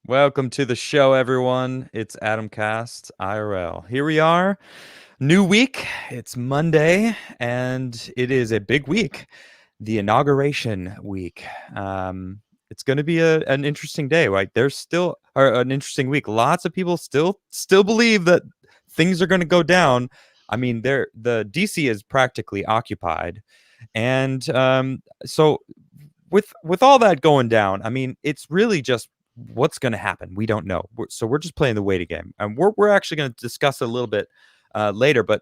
Welcome to the show, everyone. It's Adam Cast IRL. Here we are, new week. It's Monday, and it is a big week, the inauguration week. It's going to be an interesting day, right? There's still an interesting week. Lots of people still believe that things are going to go down. I mean, the DC is practically occupied, and so with all that going down, I mean, it's really just what's going to happen. We don't know. So we're just playing the waiting game, and we're actually going to discuss it a little bit later. But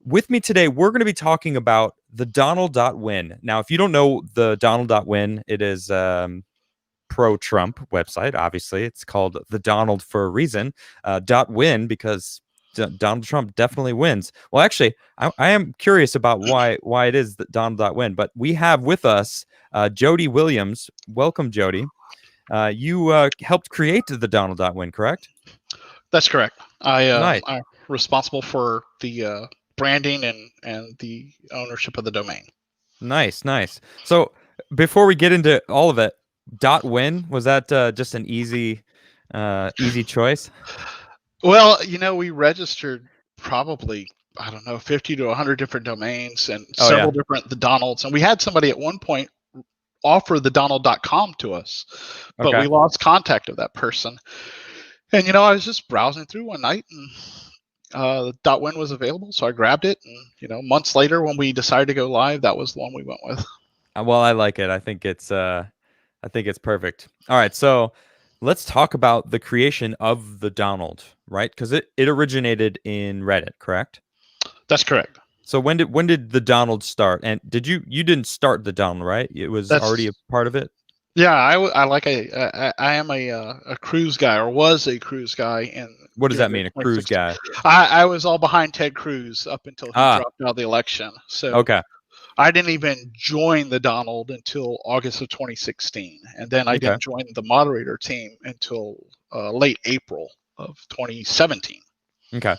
with me today, we're going to be talking about the Donald.Win. Now, if you don't know the Donald.Win, it is pro-Trump website. Obviously, it's called the Donald for a reason. .win because Donald Trump definitely wins. Well, actually, I am curious about why it is that Donald.Win. But we have with us Jody Williams. Welcome, Jody. You helped create the Donald.Win, correct? That's correct. Nice. I'm responsible for the branding and the ownership of the domain. Nice. So before we get into all of it, .win, was that just an easy choice? Well, we registered probably, I don't know, 50 to 100 different domains and several different the Donalds. And we had somebody at one point offer the Donald.com to us, but we lost contact of that person. And, I was just browsing through one night and .win was available, so I grabbed it. And, months later when we decided to go live, that was the one we went with. Well, I like it. I think it's perfect. All right, so let's talk about the creation of the Donald, right? Because it originated in Reddit, correct? That's correct. So when did the Donald start? And you didn't start the Donald, right? It was already a part of it. Yeah, I am a cruise guy, or was a cruise guy. And what does that mean, a cruise guy? I was all behind Ted Cruz up until he dropped out of the election. So I didn't even join the Donald until August of 2016, and then I didn't join the moderator team until late April of 2017. Okay.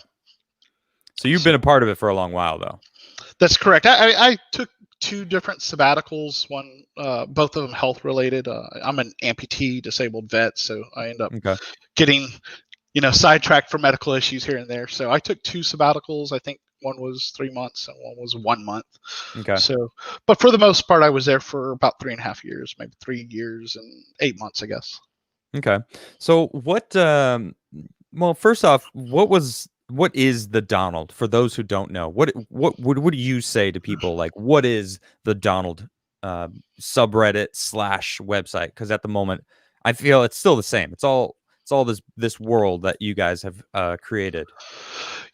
So you've been a part of it for a long while, though. That's correct. I took 2 different sabbaticals, one both of them health related. I'm an amputee disabled vet, so I end up getting sidetracked for medical issues here and there. So I took 2 sabbaticals. I think one was 3 months and one was 1 month. So, but for the most part, I was there for about 3.5 years, maybe 3 years and 8 months, I guess. Okay. So what? Well, first off, what is the Donald? For those who don't know, what do you say to people? Like, what is the Donald subreddit / website? Because at the moment, I feel it's still the same. It's all this world that you guys have created.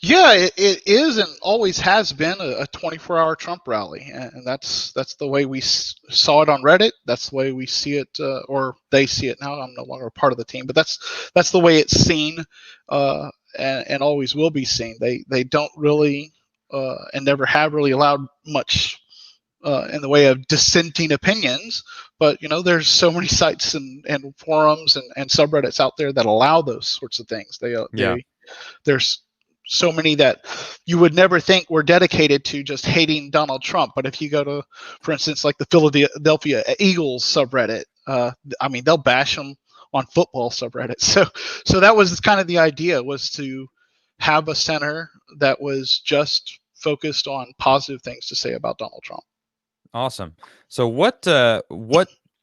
Yeah, it is and always has been a 24-hour Trump rally, and that's the way we saw it on Reddit. That's the way we see it, or they see it now. I'm no longer a part of the team, but that's the way it's seen, and always will be seen. They don't really and never have really allowed much in the way of dissenting opinions. But there's so many sites and forums and subreddits out there that allow those sorts of things. There's so many that you would never think were dedicated to just hating Donald Trump. But if you go to, for instance, like the Philadelphia Eagles subreddit, I mean, they'll bash them on football subreddit. So that was kind of the idea, was to have a center that was just focused on positive things to say about Donald Trump. Awesome. So what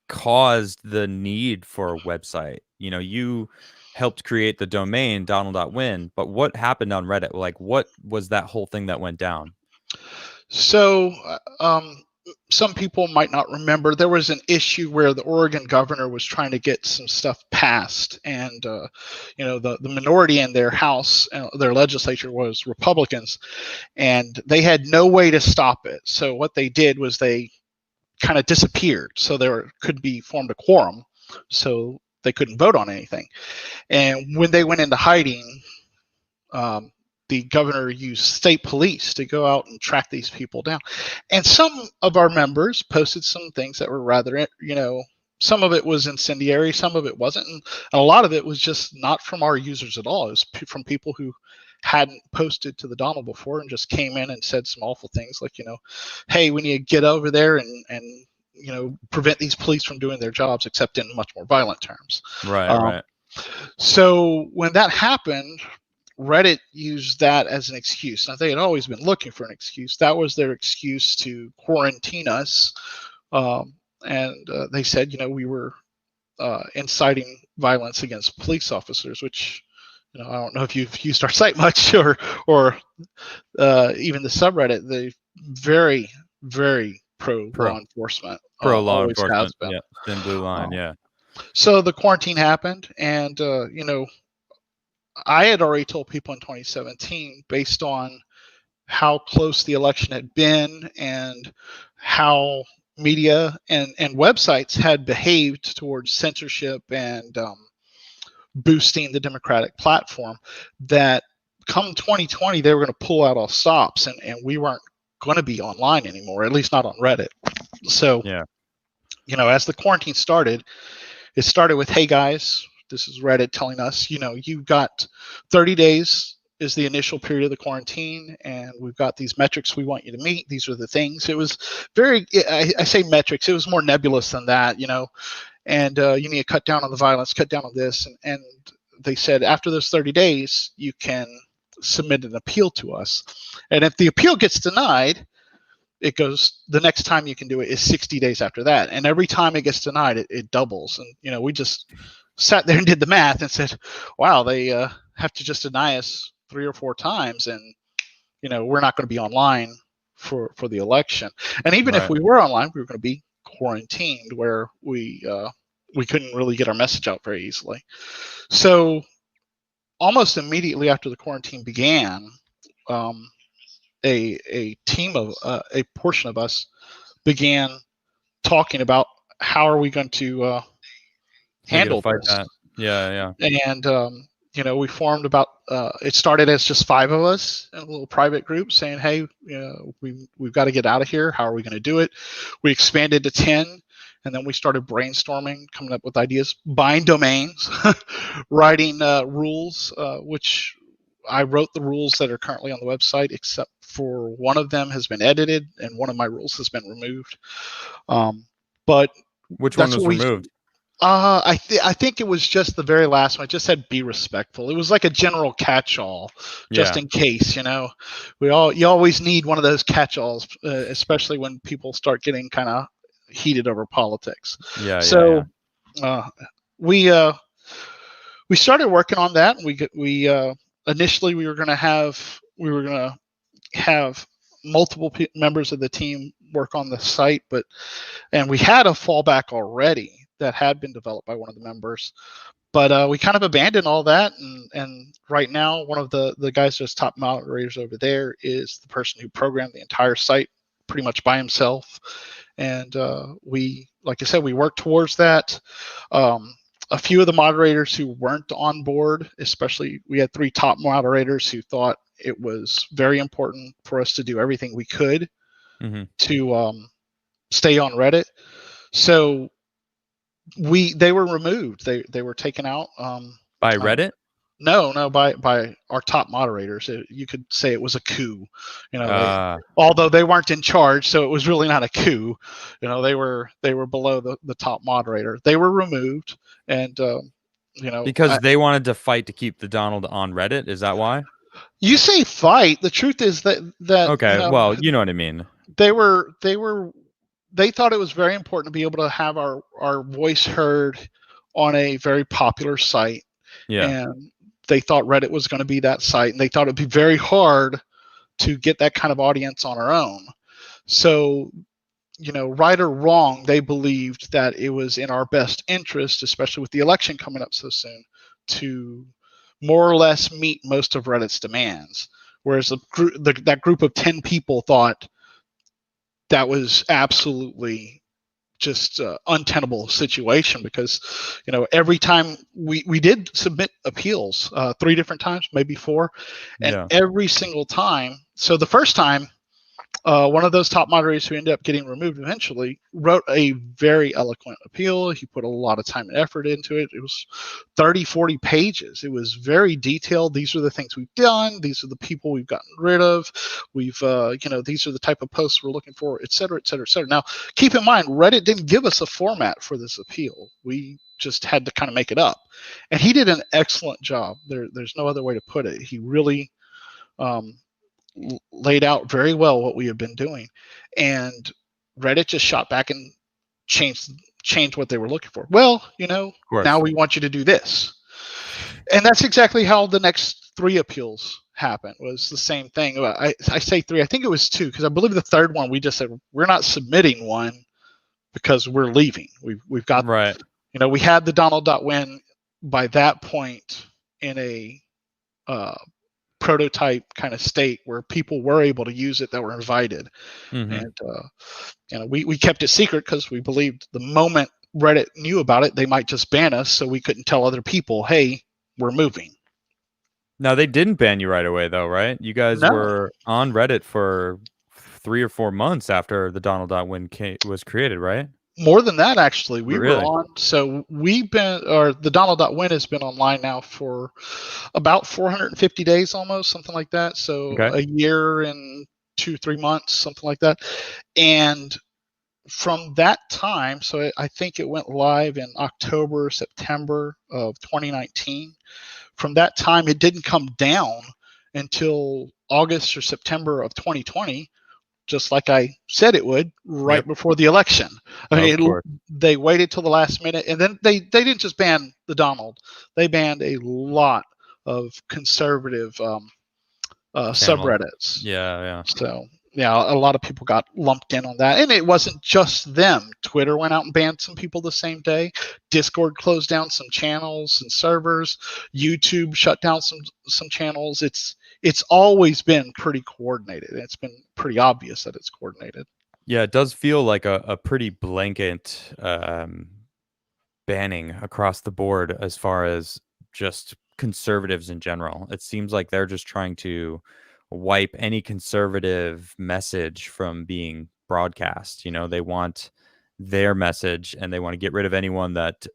caused the need for a website? You helped create the domain Donald.Win, but what happened on Reddit? Like, what was that whole thing that went down? So some people might not remember, there was an issue where the Oregon governor was trying to get some stuff passed, and the minority in their house, their legislature, was Republicans, and they had no way to stop it. So what they did was they kind of disappeared, so there could be formed a quorum, so they couldn't vote on anything. And when they went into hiding, the governor used state police to go out and track these people down. And some of our members posted some things that were rather, some of it was incendiary, some of it wasn't. And a lot of it was just not from our users at all. It was from people who hadn't posted to the Donald before and just came in and said some awful things like, hey, we need to get over there and prevent these police from doing their jobs, except in much more violent terms. Right. So when that happened, Reddit used that as an excuse. Now, they had always been looking for an excuse. That was their excuse to quarantine us. And they said, we were inciting violence against police officers, which, I don't know if you've used our site much or even the subreddit. They very, very pro law enforcement. Pro law Always has enforcement. been. Yeah. Thin blue line. Yeah. So the quarantine happened, and I had already told people in 2017, based on how close the election had been and how media and websites had behaved towards censorship and boosting the Democratic platform, that come 2020, they were going to pull out all stops, and we weren't going to be online anymore, at least not on Reddit. So, yeah. As the quarantine started, it started with, hey guys, this is Reddit telling us, you've got 30 days is the initial period of the quarantine, and we've got these metrics we want you to meet. These are the things. It was very, I say metrics, it was more nebulous than that, and you need to cut down on the violence, cut down on this. And they said after those 30 days, you can submit an appeal to us. And if the appeal gets denied, it goes, the next time you can do it is 60 days after that. And every time it gets denied, it doubles. And, we just sat there and did the math and said, wow, they have to just deny us 3 or 4 times. And, we're not going to be online for the election. And even if we were online, we were going to be quarantined, where we couldn't really get our message out very easily. So almost immediately after the quarantine began, a team of a portion of us began talking about how are we going to handle fight this. that. Yeah. And we formed about it started as just 5 of us in a little private group saying, hey, we've got to get out of here. How are we going to do it? We expanded to 10, and then we started brainstorming, coming up with ideas, buying domains, writing rules, which I wrote the rules that are currently on the website, except for one of them has been edited and one of my rules has been removed. But which one was removed? I think it was just the very last one. It just said be respectful. It was like a general catch-all, just in case. You always need one of those catch-alls, especially when people start getting kind of heated over politics. So we started working on that. We initially we were going to have multiple members of the team work on the site, and we had a fallback already that had been developed by one of the members, but we kind of abandoned all that. And right now, one of the guys that's top moderators over there is the person who programmed the entire site pretty much by himself. And like I said, we worked towards that. A few of the moderators who weren't on board, especially we had 3 top moderators who thought it was very important for us to do everything we could to stay on Reddit. So they were removed. They were taken out by Reddit. No, by our top moderators. You could say it was a coup, although they weren't in charge, so it was really not a coup. They were below the top moderator. They were removed, and because they wanted to fight to keep the Donald on Reddit. Is that why? You say fight. The truth is that okay. Well, you know what I mean. They thought it was very important to be able to have our voice heard on a very popular site. Yeah. And they thought Reddit was going to be that site, and they thought it'd be very hard to get that kind of audience on our own. So, right or wrong, they believed that it was in our best interest, especially with the election coming up so soon, to more or less meet most of Reddit's demands. Whereas that group of 10 people thought that was absolutely just untenable situation, because every time we did submit appeals 3 different times, maybe 4, and every single time. So the first time One of those top moderators who ended up getting removed eventually wrote a very eloquent appeal. He put a lot of time and effort into it. It was 30, 40 pages. It was very detailed. These are the things we've done. These are the people we've gotten rid of. We've, these are the type of posts we're looking for, et cetera, et cetera, et cetera. Now, keep in mind, Reddit didn't give us a format for this appeal. We just had to kind of make it up. And he did an excellent job. There's no other way to put it. He really laid out very well what we have been doing, and Reddit just shot back and changed what they were looking for. Well, now we want you to do this, and that's exactly how the next 3 appeals happened. Was the same thing. I say 3. I think it was 2, because I believe the third one we just said we're not submitting one because we're leaving. We've got right. We had the Donald.Win by that point in a prototype kind of state where people were able to use it that were invited. Mm-hmm. And we kept it secret because we believed the moment Reddit knew about it, they might just ban us, so we couldn't tell other people, hey, we're moving. Now, they didn't ban you right away, though, right? You guys were on Reddit for 3 or 4 months after the Donald.Win was created, right? More than that, actually. We Really? were on. So the Donald.Win has been online now for about 450 days almost, something like that. So Okay. a year and 2-3 months, something like that. And from that time, so I think it went live in October, September of 2019. From that time, it didn't come down until August or September of 2020. Just like I said it would, right before the election. I mean, they waited till the last minute, and then they didn't just ban the Donald. They banned a lot of conservative subreddits. Yeah. So, a lot of people got lumped in on that. And it wasn't just them. Twitter went out and banned some people the same day. Discord closed down some channels and servers. YouTube shut down some channels. It's always been pretty coordinated. It's been pretty obvious that it's coordinated. Yeah, it does feel like a pretty blanket banning across the board as far as just conservatives in general. It seems like they're just trying to wipe any conservative message from being broadcast. They want their message, and they want to get rid of anyone that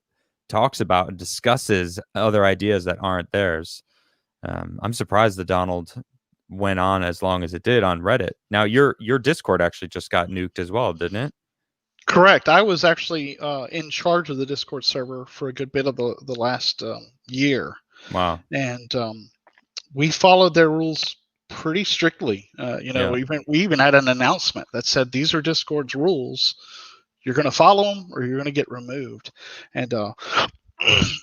talks about and discusses other ideas that aren't theirs. I'm surprised the Donald went on as long as it did on Reddit. Now, your Discord actually just got nuked as well, didn't it? Correct. I was actually in charge of the Discord server for a good bit of the last year. Wow. And we followed their rules pretty strictly. We even had an announcement that said these are Discord's rules. You're going to follow them or you're going to get removed. And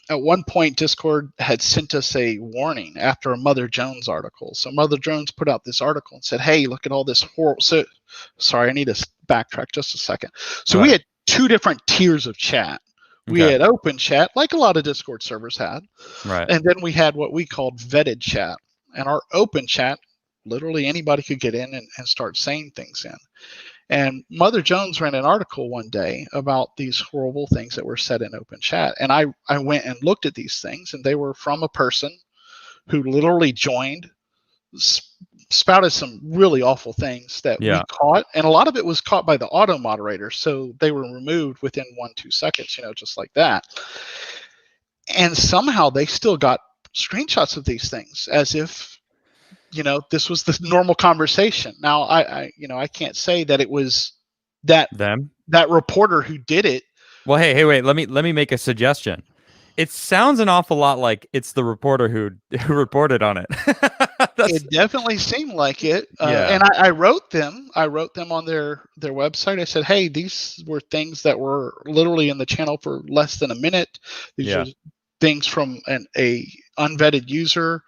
at one point, Discord had sent us a warning after a Mother Jones article. So Mother Jones put out this article and said, hey, look at all this horrible. So, sorry, I need to backtrack just a second. So we had 2 different tiers of chat. We had open chat, like a lot of Discord servers had. Right. And then we had what we called vetted chat. And our open chat, literally anybody could get in and start saying things in. And Mother Jones ran an article one day about these horrible things that were said in open chat. And I went and looked at these things, and they were from a person who literally joined, spouted some really awful things that we caught. And a lot of it was caught by the auto moderator. So they were removed within 1-2 seconds, just like that. And somehow they still got screenshots of these things as if, this was the normal conversation. Now, I can't say that it was that reporter who did it. Well, hey, wait. Let me make a suggestion. It sounds an awful lot like it's the reporter who reported on it. It definitely seemed like it. And I wrote them on their website. I said, hey, these were things that were literally in the channel for less than a minute. These are things from a unvetted user,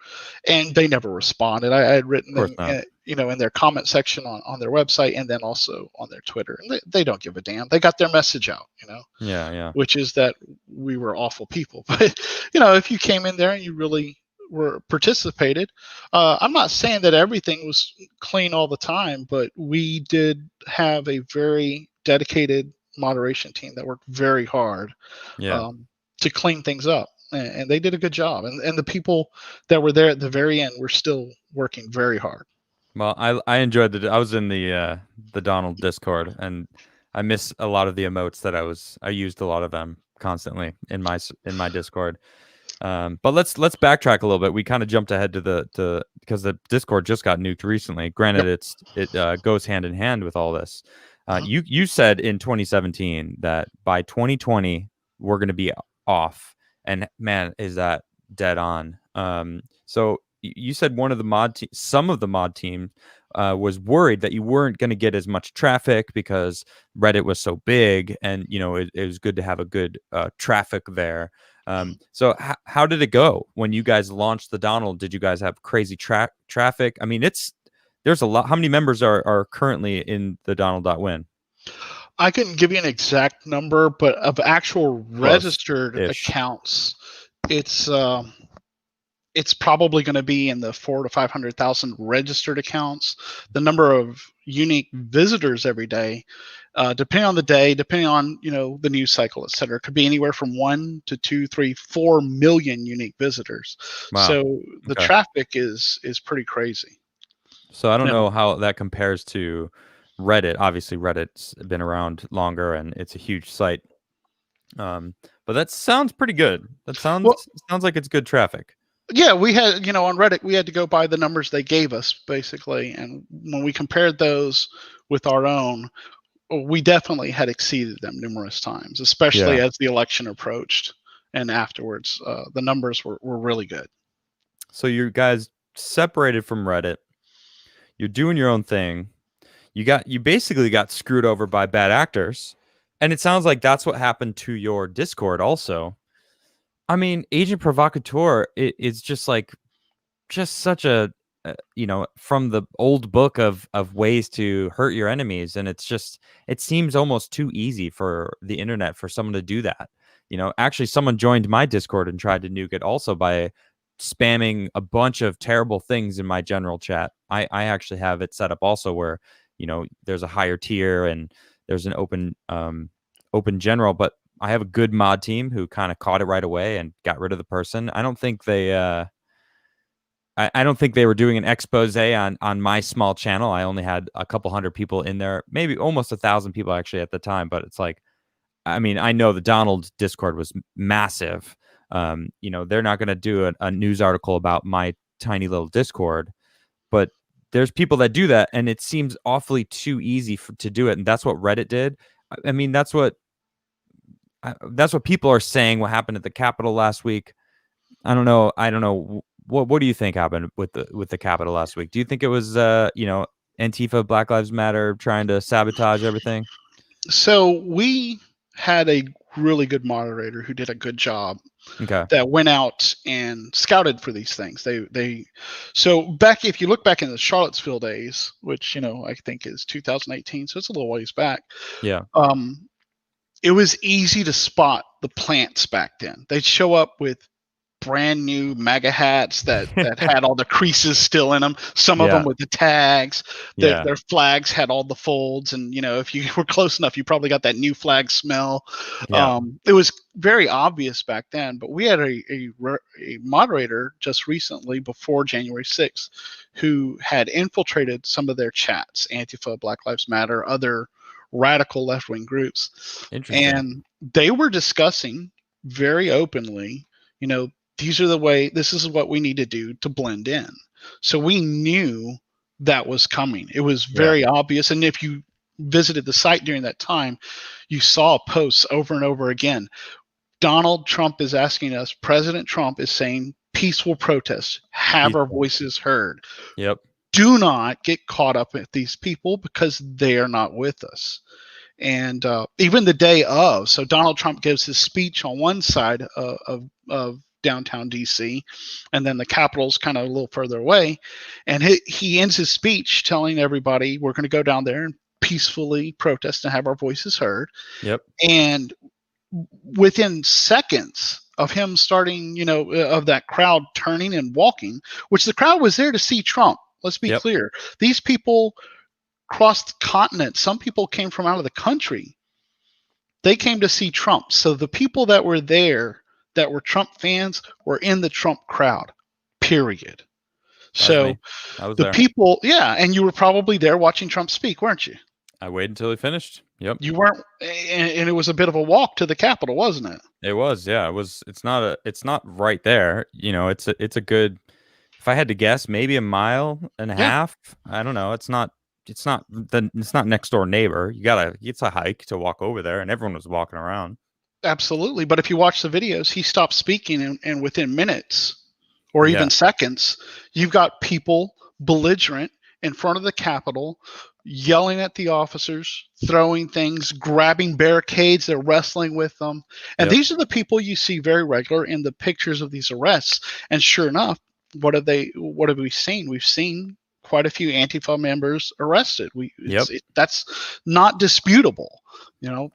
and they never responded. I had written them, in their comment section on their website, and then also on their Twitter. And they don't give a damn. They got their message out, which is that we were awful people. But if you came in there and you really were participated, I'm not saying that everything was clean all the time, but we did have a very dedicated moderation team that worked very hard to clean things up. And they did a good job. And the people that were there at the very end were still working very hard. Well, I enjoyed I was in the Donald Discord, and I miss a lot of the emotes that I used a lot of them constantly in in my Discord. But let's backtrack a little bit. We kind of jumped ahead to the because the Discord just got nuked recently. Granted, Yep. it goes hand in hand with all this. Mhm. You said in 2017 that by 2020 we're going to be off, and man, is that dead on. So you said one of the some of the mod team was worried that you weren't going to get as much traffic because Reddit was so big, and it was good to have a good traffic there. So how did it go when you guys launched the Donald? Did you guys have crazy traffic? I mean, there's a lot. How many members are currently in the Donald.Win? I couldn't give you an exact number, but of actual Close registered ish. accounts, it's it's probably going to be in the 400,000 to 500,000 registered accounts. The number of unique visitors every day, depending on the day, depending on the news cycle, et cetera, could be anywhere from 1 to 2, 3, 4 million unique visitors. Wow. So the Okay. traffic is pretty crazy. So I don't Now, know how that compares to Reddit. Obviously, Reddit's been around longer and it's a huge site. But that sounds pretty good. That well, sounds like it's good traffic. yeah, we had, on Reddit, we had to go by the numbers they gave us basically, and when we compared those with our own, we definitely had exceeded them numerous times, especially Yeah. as the election approached and afterwards. The numbers were really good. So you guys separated from Reddit. You're doing your own thing. You basically got screwed over by bad actors. And it sounds like that's what happened to your Discord also. I mean, Agent Provocateur is just such a from the old book of ways to hurt your enemies, and it seems almost too easy for the internet for someone to do that. Actually, someone joined my Discord and tried to nuke it also by spamming a bunch of terrible things in my general chat. I actually have it set up also where there's a higher tier and there's an open general, but I have a good mod team who kind of caught it right away and got rid of the person. I don't think they were doing an expose on my small channel. I only had a couple hundred people in there, maybe almost 1,000 people actually at the time. But it's like, I mean, I know the Donald Discord was massive. They're not going to do a news article about my tiny little Discord, but there's people that do that, and it seems awfully too easy to do it. And that's what Reddit did. I mean, that's what people are saying. What happened at the Capitol last week? I don't know. I don't know. What do you think happened with the Capitol last week? Do you think it was Antifa, Black Lives Matter trying to sabotage everything? So we had a really good moderator who did a good job Okay. that went out and scouted for these things. So back, if you look back in the Charlottesville days, which I think is 2018, so it's a little ways back. Yeah. Um, it was easy to spot the plants back then. They'd show up with brand new MAGA hats that had all the creases still in them. Some of them Yeah. with the tags. Yeah. Their flags had all the folds, and if you were close enough, you probably got that new flag smell. Yeah. It was very obvious back then. But we had a moderator just recently before January 6th who had infiltrated some of their chats, Antifa, Black Lives Matter, other radical left wing groups, Interesting. and they were discussing very openly, this is what we need to do to blend in. So we knew that was coming. It was Yeah. very obvious. And if you visited the site during that time, you saw posts over and over again. Donald Trump is asking us, President Trump is saying, peaceful protests, have our Peaceful. voices heard. Yep. Do not get caught up with these people because they are not with us. And even the day of, so Donald Trump gives his speech on one side of downtown DC, and then the Capitol's kind of a little further away. And he ends his speech telling everybody, we're going to go down there and peacefully protest and have our voices heard. Yep. And within seconds of him starting, of that crowd turning and walking, which the crowd was there to see Trump. Let's be Yep. clear. These people crossed continents. Some people came from out of the country. They came to see Trump. So the people that were there that were Trump fans were in the Trump crowd, period. That was So me. I was the there. people, yeah, and you were probably there watching Trump speak, weren't you? I waited until he finished. Yep. You weren't, and it was a bit of a walk to the Capitol, wasn't it? It was, yeah. It was. It's not right there. It's a good. If I had to guess, maybe a mile and a Yeah, half. I don't know. It's not next door neighbor. It's a hike to walk over there, and everyone was walking around. absolutely. But if you watch the videos, he stopped speaking, and within minutes or Yeah. even seconds, you've got people belligerent in front of the Capitol, yelling at the officers, throwing things, grabbing barricades, they're wrestling with them. And Yep. these are the people you see very regular in the pictures of these arrests. And sure enough, what have we seen? We've seen quite a few Antifa members arrested. Yep. That's not disputable. Well,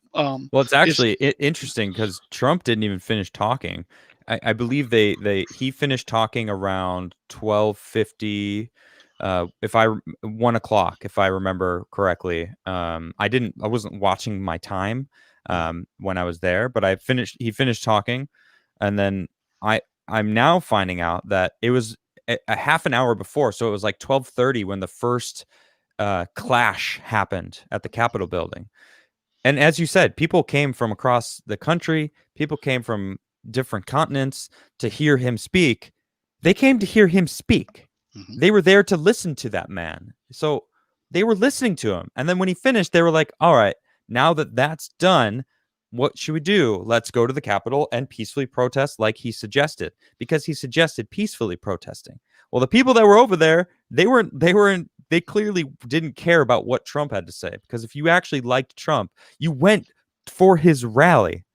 it's Is actually interesting because Trump didn't even finish talking. I believe he finished talking around 12:50, if 1 o'clock, if I remember correctly. I wasn't watching my time when I was there, but he finished talking, and then I'm now finding out that it was a half an hour before, so it was like 12:30 when the first clash happened at the Capitol building. And as you said, people came from across the country, people came from different continents to hear him speak. They came to hear him speak. Mhm. They were there to listen to that man. So they were listening to him. And then when he finished, they were like, all right, now that that's done, what should we do? Let's go to the Capitol and peacefully protest like he suggested, because he suggested peacefully protesting. Well, the people that were over there, they clearly didn't care about what Trump had to say, because if you actually liked Trump, you went for his rally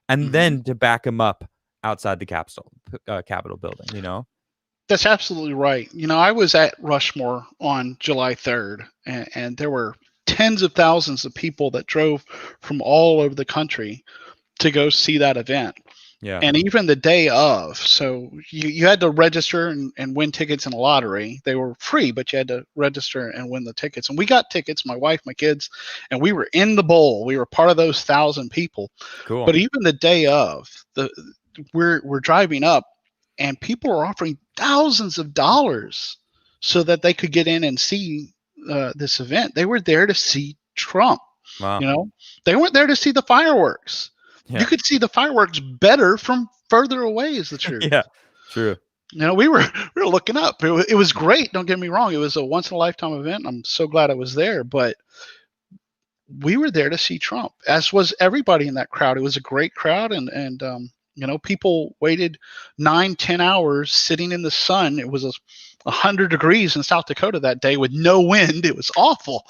and Mhm. then to back him up outside the Capitol building, That's absolutely right. I was at Rushmore on July 3rd, and there were tens of thousands of people that drove from all over the country to go see that event. Yeah. And even the day of, so you had to register and win tickets in a lottery. They were free, but you had to register and win the tickets. And we got tickets, my wife, my kids, and we were in the bowl. We were part of those 1,000 people. Cool. But even the day of, we're driving up, and people are offering thousands of dollars so that they could get in and see this event. They were there to see Trump. Wow. They weren't there to see the fireworks. You Yeah. could see the fireworks better from further away, is the truth. Yeah. True. We were looking up. It was great. Don't get me wrong. It was a once in a lifetime event. I'm so glad I was there, but we were there to see Trump, as was everybody in that crowd. It was a great crowd, and people waited 9-10 hours sitting in the sun. It was 100 degrees in South Dakota that day with no wind. It was awful,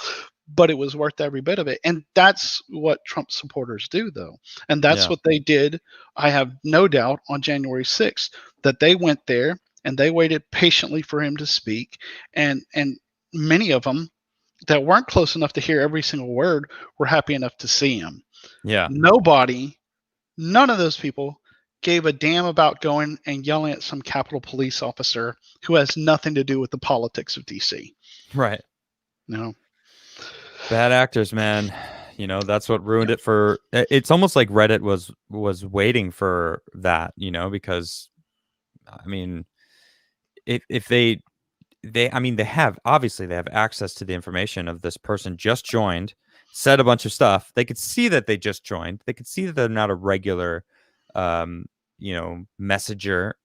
but it was worth every bit of it. And that's what Trump supporters do, though. And that's Yeah. what they did, I have no doubt, on January 6th, that they went there and they waited patiently for him to speak. And many of them that weren't close enough to hear every single word were happy enough to see him. Yeah. None of those people gave a damn about going and yelling at some Capitol Police officer who has nothing to do with the politics of DC. Right. No. Bad actors, man. That's what ruined it for. It's almost like Reddit was waiting for that, because I mean, if they have access to the information of this person just joined, said a bunch of stuff. They could see that they just joined. They could see that they're not a regular, messenger,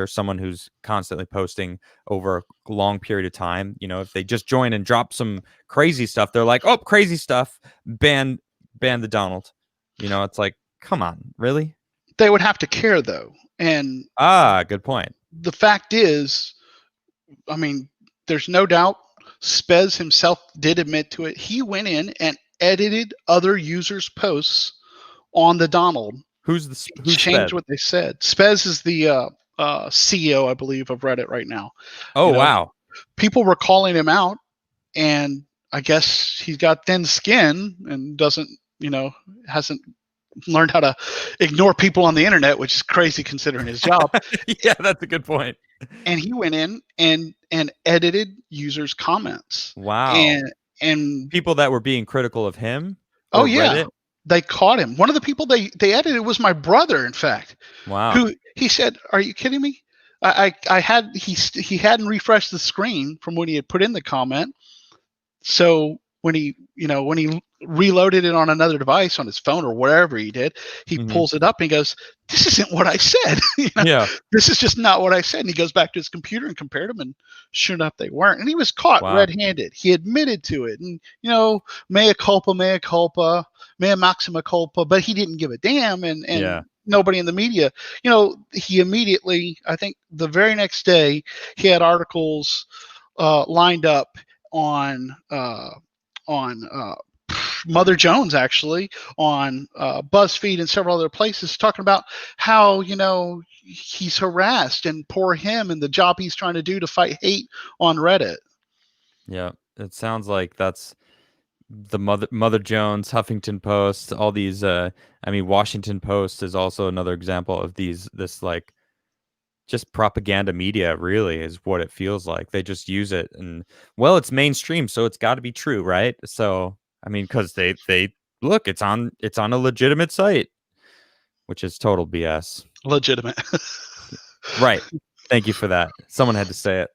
someone who's constantly posting over a long period of time. If they just join and drop some crazy stuff, they're like, oh, crazy stuff, ban the Donald. It's like, come on, really? They would have to care, though. And Good point. the fact is, I mean, there's no doubt Spez himself did admit to it. He went in and edited other users' posts on the Donald. Who's changed Sped? what they said. Spez is the CEO, I believe, of Reddit right now. Oh, wow. People were calling him out, and I guess he's got thin skin and hasn't learned how to ignore people on the internet, which is crazy considering his job. Yeah, that's a good point. And he went in and edited users' comments. Wow. And people that were being critical of him. Oh yeah, Reddit? They caught him. One of the people they edited was my brother, in fact. Wow. Who he said, "Are you kidding me? I had he hadn't refreshed the screen from when he had put in the comment. So when he reloaded it on another device on his phone or wherever he did, he Mhm. pulls it up and he goes, "This isn't what I said. Yeah. This is just not what I said." And he goes back to his computer and compared them, and sure enough, they weren't. And he was caught Wow. red-handed. He admitted to it, and mea culpa, mea maxima culpa. But he didn't give a damn, and Yeah. nobody in the media, he immediately, I think, the very next day, he had articles lined up on Mother Jones, actually, on BuzzFeed and several other places, talking about how he's harassed and poor him and the job he's trying to do to fight hate on Reddit. Yeah. It sounds like that's the Mother Jones, Huffington Post, all these. I mean, Washington Post is also another example of this like just propaganda media. Really, is what it feels like. They just use it, and well, it's mainstream, so it's got to be true, right? So I mean, because they look, it's on a legitimate site, which is total BS. Legitimate. Right. Thank you for that. Someone had to say it.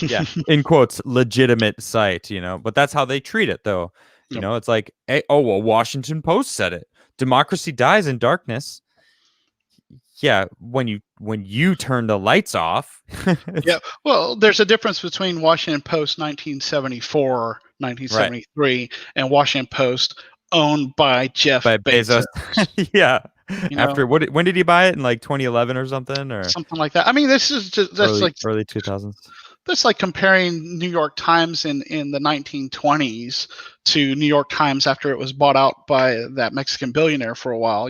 Yeah, in quotes, legitimate site, but that's how they treat it, though. Yep. It's like, hey, oh, well, Washington Post said it. Democracy dies in darkness. Yeah, when you turn the lights off. Yeah. Well, there's a difference between Washington Post 1974, 1973, right, and Washington Post owned by Jeff Bezos. Yeah. After when did he buy it, in like 2011 or something, or something like that? I mean, this is just early 2000s. That's like comparing New York Times in the 1920s to New York Times after it was bought out by that Mexican billionaire for a while.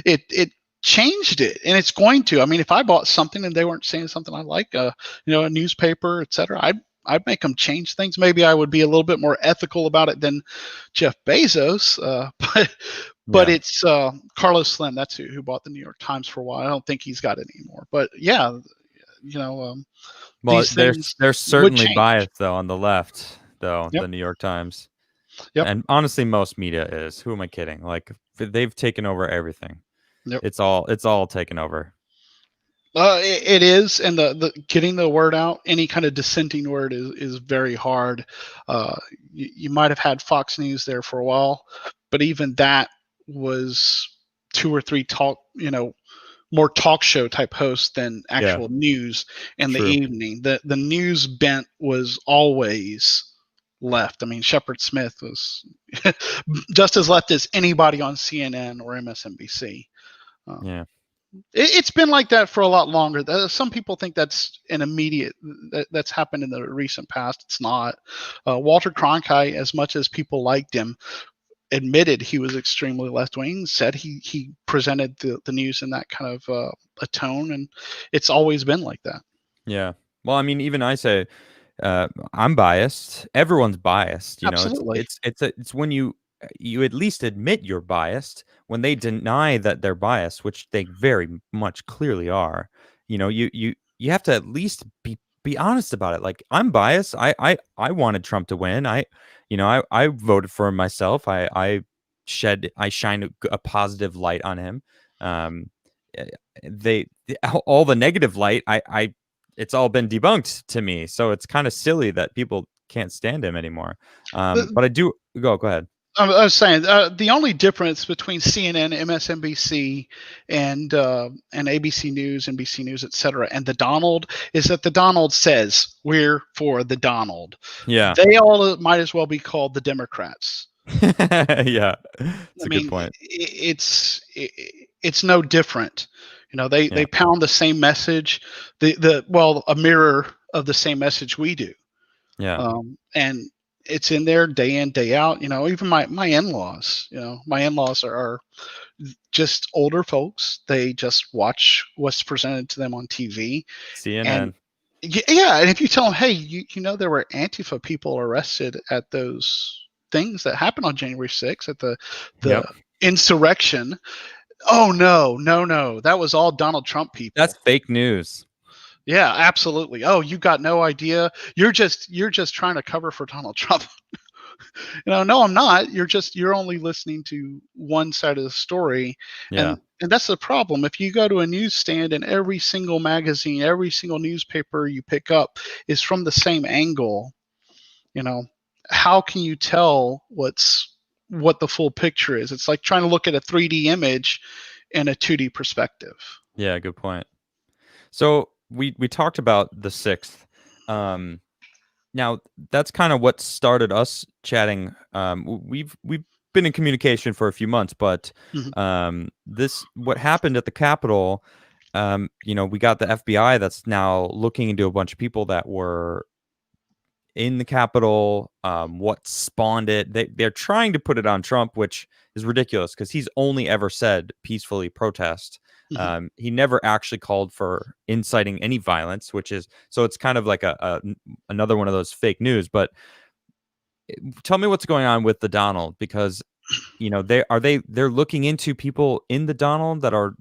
It changed it, and it's going to. I mean, if I bought something and they weren't saying something I like, a newspaper, etc., I'd make them change things. Maybe I would be a little bit more ethical about it than Jeff Bezos, but it's Carlos Slim. That's who bought the New York Times for a while. I don't think he's got it anymore. But yeah, well, they're certainly biased though on the left, though. Yep. The New York Times. Yep. And honestly, most media is. Who am I kidding? Like, they've taken over everything. Yep. It's all taken over. It is, and the getting the word out, any kind of dissenting word is very hard. You might have had Fox News there for a while, but even that was 2 or 3 more talk show type hosts than actual news in the evening. The news bent was always left. I mean, Shepard Smith was just as left as anybody on CNN or MSNBC. Yeah. It's been like that for a lot longer. Some people think that's an immediate, that's happened in the recent past. It's not. Walter Cronkite, as much as people liked him, admitted he was extremely left-wing, said he presented the news in that kind of a tone, and it's always been like that. Yeah. Well, I mean, even I say I'm biased. Everyone's biased. Absolutely. It's when you at least admit you're biased. When they deny that they're biased, which they very much clearly are, you have to at least be honest about it. Like, I'm biased. I wanted Trump to win. I voted for him myself. I shine a positive light on him. All the negative light, it's all been debunked to me. So it's kind of silly that people can't stand him anymore. But I do go ahead. I was saying the only difference between CNN, MSNBC, and ABC News, NBC News, etc., and the Donald is that the Donald says we're for the Donald. Yeah, they all might as well be called the Democrats. Yeah, that's a good point. It's no different. They pound the same message, a mirror of the same message we do. Yeah, and it's in there day in, day out. Even my in-laws, my in-laws are just older folks. They just watch what's presented to them on TV. CNN. And if you tell them, hey, there were Antifa people arrested at those things that happened on January 6th at the insurrection. Oh, no. That was all Donald Trump people. That's fake news. Yeah, absolutely. Oh, you got no idea. You're just trying to cover for Donald Trump. No, I'm not. You're only listening to one side of the story, Yeah. and that's the problem. If you go to a newsstand and every single magazine, every single newspaper you pick up is from the same angle, you know, how can you tell what the full picture is? It's like trying to look at a 3D image in a 2D perspective. Yeah, good point. So we talked about the 6th. Now that's kind of what started us chatting. We've been in communication for a few months, but Mhm. this what happened at the Capitol. We got the FBI that's now looking into a bunch of people that were in the Capitol, what spawned it. They're trying to put it on Trump, which is ridiculous because he's only ever said peacefully protest. Mhm. He never actually called for inciting any violence, which is so it's kind of like another one of those fake news. But tell me what's going on with the Donald, because they're looking into people in the Donald that are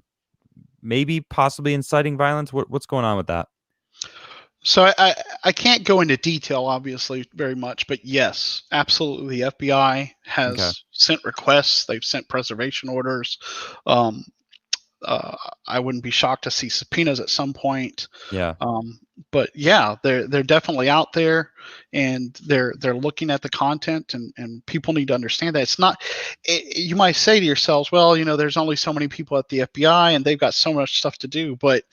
maybe possibly inciting violence. What's going on with that? So I can't go into detail, obviously, very much, but yes, absolutely, the FBI Okay. has sent requests. They've sent preservation orders. Um, uh, I wouldn't be shocked to see subpoenas at some point. Yeah. Um, but yeah, they're definitely out there, and they're looking at the content, and people need to understand that it's not. You might say to yourselves, well, there's only so many people at the FBI, and they've got so much stuff to do, but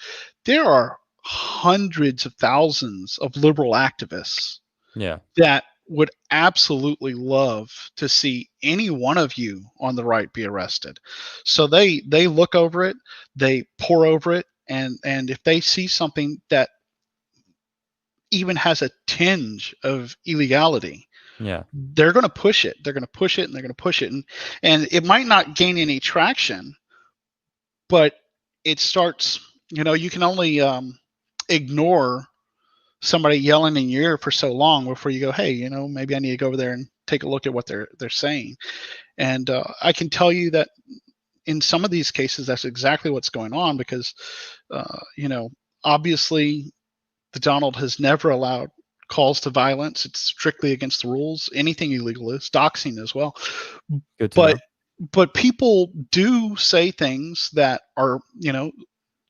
there are hundreds of thousands of liberal activists Yeah. that would absolutely love to see any one of you on the right be arrested. So they look over it, they pour over it, and if they see something that even has a tinge of illegality, Yeah. they're going to push it. They're going to push it, and they're going to push it, and it might not gain any traction, but it starts. You can only ignore somebody yelling in your ear for so long before you go, hey, maybe I need to go over there and take a look at what they're saying. And I can tell you that in some of these cases, that's exactly what's going on because, obviously, the Donald has never allowed calls to violence. It's strictly against the rules. Anything illegal is doxing as well. Good to But know. but people do say things that are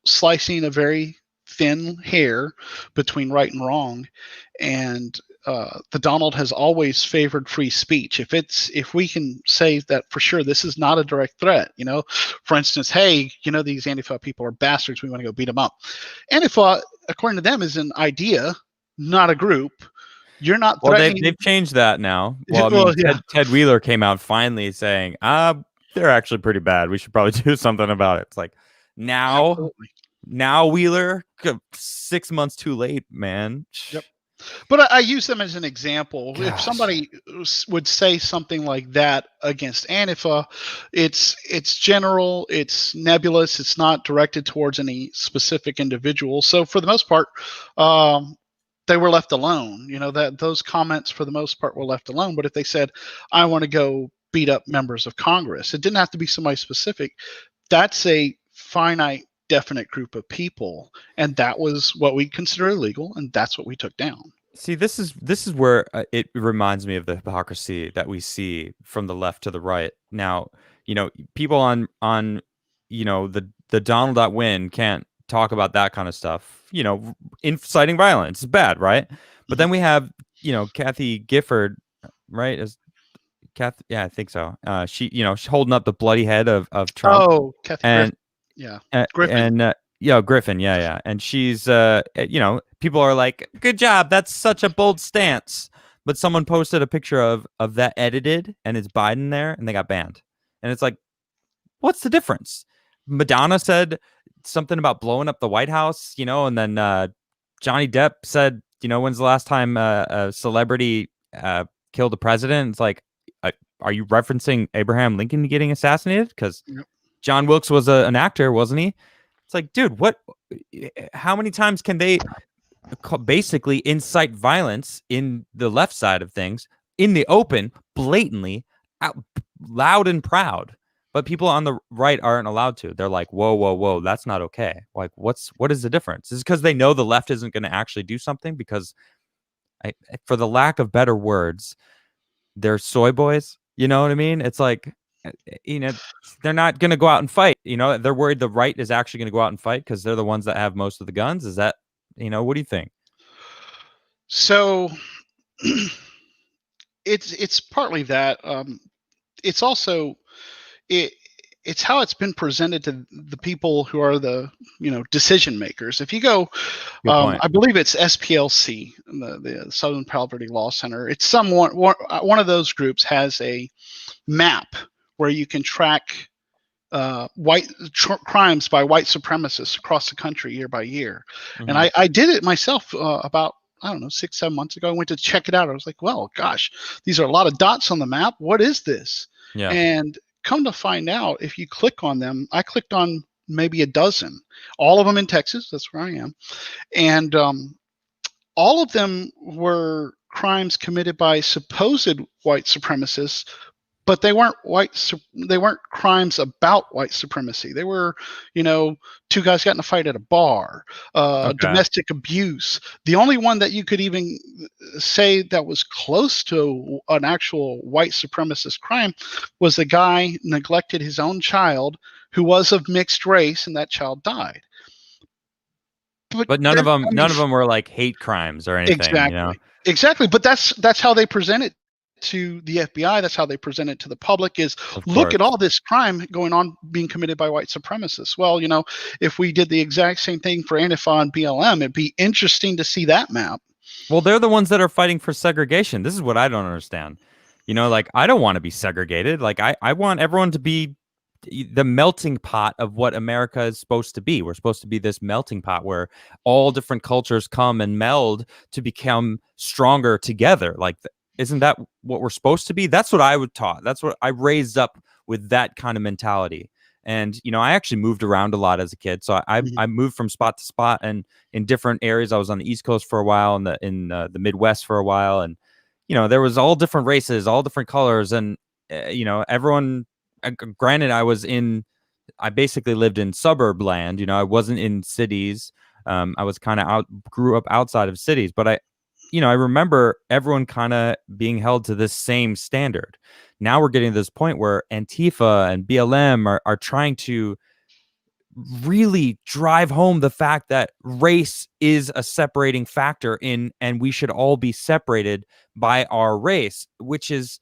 slicing a very thin hair between right and wrong, and the Donald has always favored free speech. If we can say that for sure, this is not a direct threat. For instance, hey, these Antifa people are bastards. We want to go beat them up. Antifa, according to them, is an idea, not a group. You're not Well, they've threatening. they've changed that now. Well, I Well, mean, yeah, Ted Wheeler came out finally saying, they're actually pretty bad. We should probably do something about it." It's like now, absolutely. now Wheeler, 6 months too late, man. Yep. But I use them as an example. If Gosh. somebody would say something like that against Antifa, it's general, it's nebulous, it's not directed towards any specific individual. So for the most part, um, they were left alone. That those comments for the most part were left alone. But if they said, "I want to go beat up members of Congress," it didn't have to be somebody specific. That's a finite, definite group of people, and that was what we consider illegal, and that's what we took down. See, this is where it reminds me of the hypocrisy that we see from the left to the right. Now, people on the Donald.Win can't talk about that kind of stuff. Inciting violence is bad, right? But Mhm. then we have Kathy Gifford, right? Is Kathy? Yeah, I think so. She's holding up the bloody head of Trump, Oh, Kathy Griffin. and Yeah, uh, Griffin. and yeah, Griffin, yeah, and she's people are like, "Good job, that's such a bold stance." But someone posted a picture of that edited, and it's Biden there, and they got banned. And it's like, what's the difference? Madonna said something about blowing up the White House, and then Johnny Depp said, when's the last time a celebrity killed a president? It's like, uh, are you referencing Abraham Lincoln getting assassinated? Because Yep. John Wilkes was an actor, wasn't he? It's like, dude, what? How many times can they basically incite violence in the left side of things in the open, blatantly, out, loud and proud? But people on the right aren't allowed to. They're like, whoa, whoa, whoa, that's not okay. Like, what is the difference? Is it because they know the left isn't going to actually do something? Because for the lack of better words, they're soy boys. You know what I mean? It's like, you know, they're not going to go out and fight. You know, they're worried the right is actually going to go out and fight because they're the ones that have most of the guns. Is that, what do you think? So it's partly that. It's also it it's how it's been presented to the people who are the decision makers. If you go, Good point. I believe it's SPLC, the Southern Poverty Law Center. It's one of those groups has a map where you can track crimes by white supremacists across the country year by year. Mm-hmm. And I did it myself about, I don't know, 6-7 months ago. I went to check it out. I was like, well, gosh, these are a lot of dots on the map. What is this? Yeah. And come to find out, if you click on them, I clicked on maybe a dozen, all of them in Texas. That's where I am. And all of them were crimes committed by supposed white supremacists, but they weren't they weren't crimes about white supremacy. They were, two guys got in a fight at a bar, domestic abuse. The only one that you could even say that was close to an actual white supremacist crime was the guy neglected his own child who was of mixed race, and that child died. But none of them were like hate crimes or anything. Exactly. Exactly. But that's how they present it to the FBI. That's how they present it to the public, is look at all this crime going on being committed by white supremacists. Well, if we did the exact same thing for Antifa and BLM, it'd be interesting to see that map. Well, they're the ones that are fighting for segregation. This is what I don't understand. Like, I don't want to be segregated. Like, I want everyone to be the melting pot of what America is supposed to be. We're supposed to be this melting pot where all different cultures come and meld to become stronger together. Like, isn't that what we're supposed to be? That's what I was taught. That's what I raised up with, that kind of mentality. And, I actually moved around a lot as a kid. So I moved from spot to spot and in different areas. I was on the East Coast for a while and in the Midwest for a while. And, there was all different races, all different colors. And, everyone, granted, I basically lived in suburb land. I wasn't in cities. I was kind of grew up outside of cities, but I remember everyone kind of being held to this same standard. Now we're getting to this point where Antifa and BLM are trying to really drive home the fact that race is a separating factor and we should all be separated by our race, which is,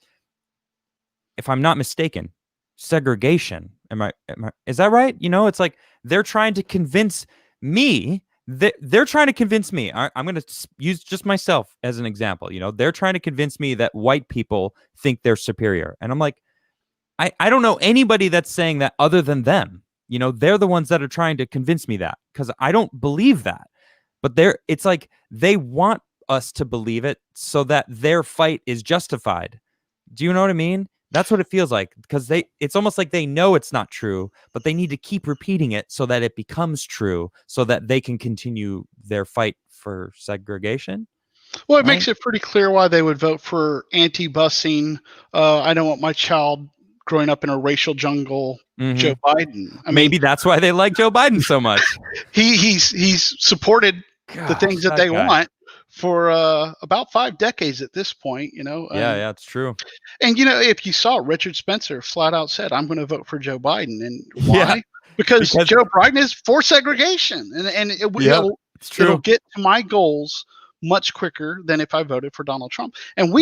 if I'm not mistaken, segregation. Is that right? It's like they're trying to convince me. They're trying to convince me. I'm going to use just myself as an example. They're trying to convince me that white people think they're superior. And I'm like, I don't know anybody that's saying that other than them. They're the ones that are trying to convince me that, because I don't believe that. But it's like they want us to believe it so that their fight is justified. Do you know what I mean? That's what it feels like, because it's almost like they know it's not true, but they need to keep repeating it so that it becomes true, so that they can continue their fight for segregation. Well, it makes it pretty clear why they would vote for anti-busing. I don't want my child growing up in a racial jungle. Joe Biden. Maybe that's why they like Joe Biden so much. He's supported the things that they want for about 5 decades at this point, Yeah, it's true. And if you saw, Richard Spencer flat out said, "I'm going to vote for Joe Biden." And why? Yeah, because Joe Biden is for segregation, and it'll get to my goals much quicker than if I voted for Donald Trump. And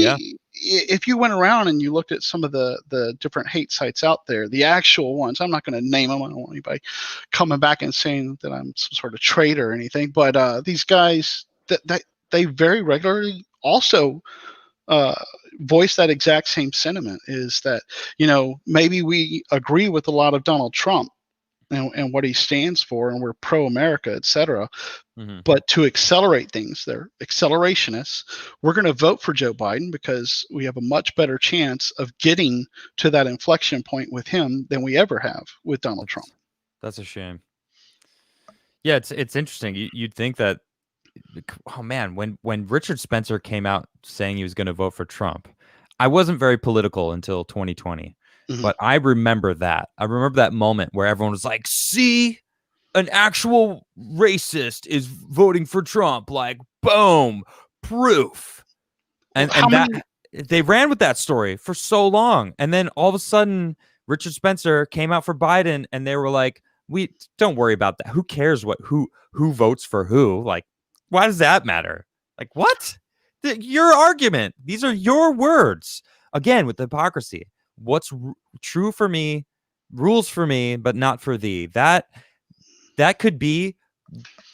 if you went around and you looked at some of the different hate sites out there, the actual ones, I'm not going to name them. I don't want anybody coming back and saying that I'm some sort of traitor or anything. But these guys, that they very regularly also voice that exact same sentiment, is that, maybe we agree with a lot of Donald Trump and what he stands for, and we're pro-America, etc. But to accelerate things, they're accelerationists. We're going to vote for Joe Biden because we have a much better chance of getting to that inflection point with him than we ever have with Donald Trump. That's a shame. Yeah, it's interesting. You'd think that, oh man, when Richard Spencer came out saying he was going to vote for Trump, I wasn't very political until 2020. But I remember that. I remember that moment where everyone was like, see, an actual racist is voting for Trump. Like, boom, proof. And they ran with that story for so long, and then all of a sudden Richard Spencer came out for Biden, and they were like, "We don't worry about that. Who cares who votes for who? Like, why does that matter? Like, what? Your argument. These are your words. Again, with the hypocrisy. What's true for me, rules for me, but not for thee. That could be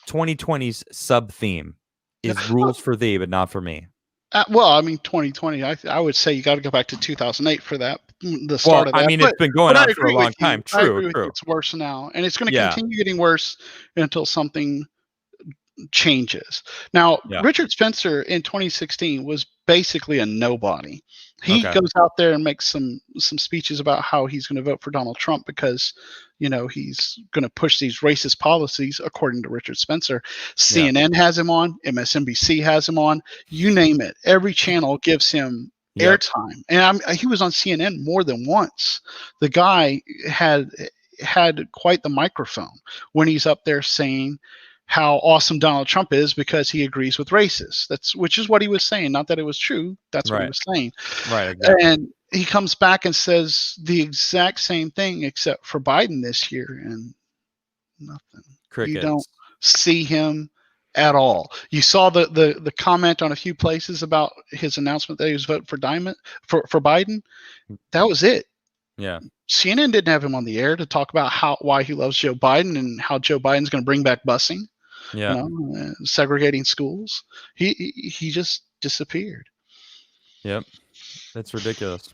2020's sub theme. Is rules for thee, but not for me. Well, I mean, 2020. I would say you got to go back to 2008 for that, the start Well, of I that. mean, it's been going But I on for a agree long with time. you. I True, agree with you. true. It's worse now, and it's going to Yeah, continue getting worse until something changes. Now, yeah. Richard Spencer in 2016 was basically a nobody. He Okay. goes out there and makes some speeches about how he's going to vote for Donald Trump because, he's going to push these racist policies, according to Richard Spencer. Yeah. CNN has him on, MSNBC has him on, you name it. Every channel gives him Yep. airtime, and he was on CNN more than once. The guy had quite the microphone when he's up there saying how awesome Donald Trump is because he agrees with racists. Which is what he was saying. Not that it was true. That's what he Right. was saying. Right. Exactly. And he comes back and says the exact same thing except for Biden this year, and nothing. You don't Crickets. see him at all. You saw the comment on a few places about his announcement that he was voting for Biden. That was it. Yeah. CNN didn't have him on the air to talk about why he loves Joe Biden and how Joe Biden's going to bring back busing. Yeah. Segregating schools. He just disappeared. Yep. It's ridiculous.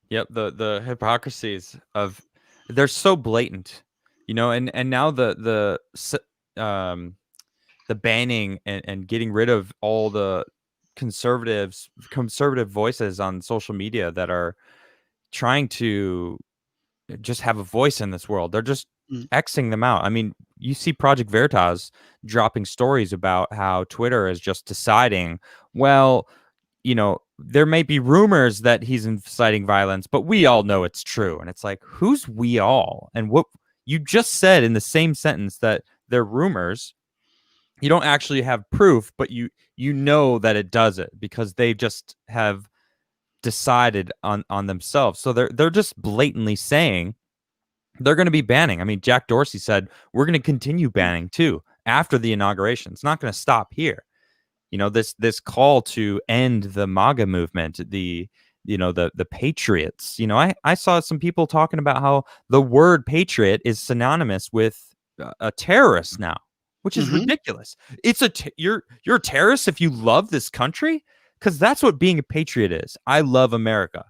Yep. The hypocrisies of they're so blatant, and now the banning and getting rid of all the conservative voices on social media that are trying to just have a voice in this world. They're just Xing them out. I mean, you see Project Veritas dropping stories about how Twitter is just deciding, well, there may be rumors that he's inciting violence, but we all know it's true. And it's like, who's we all? And what you just said in the same sentence that they're rumors, you don't actually have proof, but you know that it does it because they just have decided on themselves. So they're just blatantly saying they're going to be banning. I mean, Jack Dorsey said we're going to continue banning too after the inauguration. It's not going to stop here. This call to end the MAGA movement, the patriots. I saw some people talking about how the word patriot is synonymous with a terrorist now, which is ridiculous. It's you're a terrorist if you love this country, because that's what being a patriot is. I love America.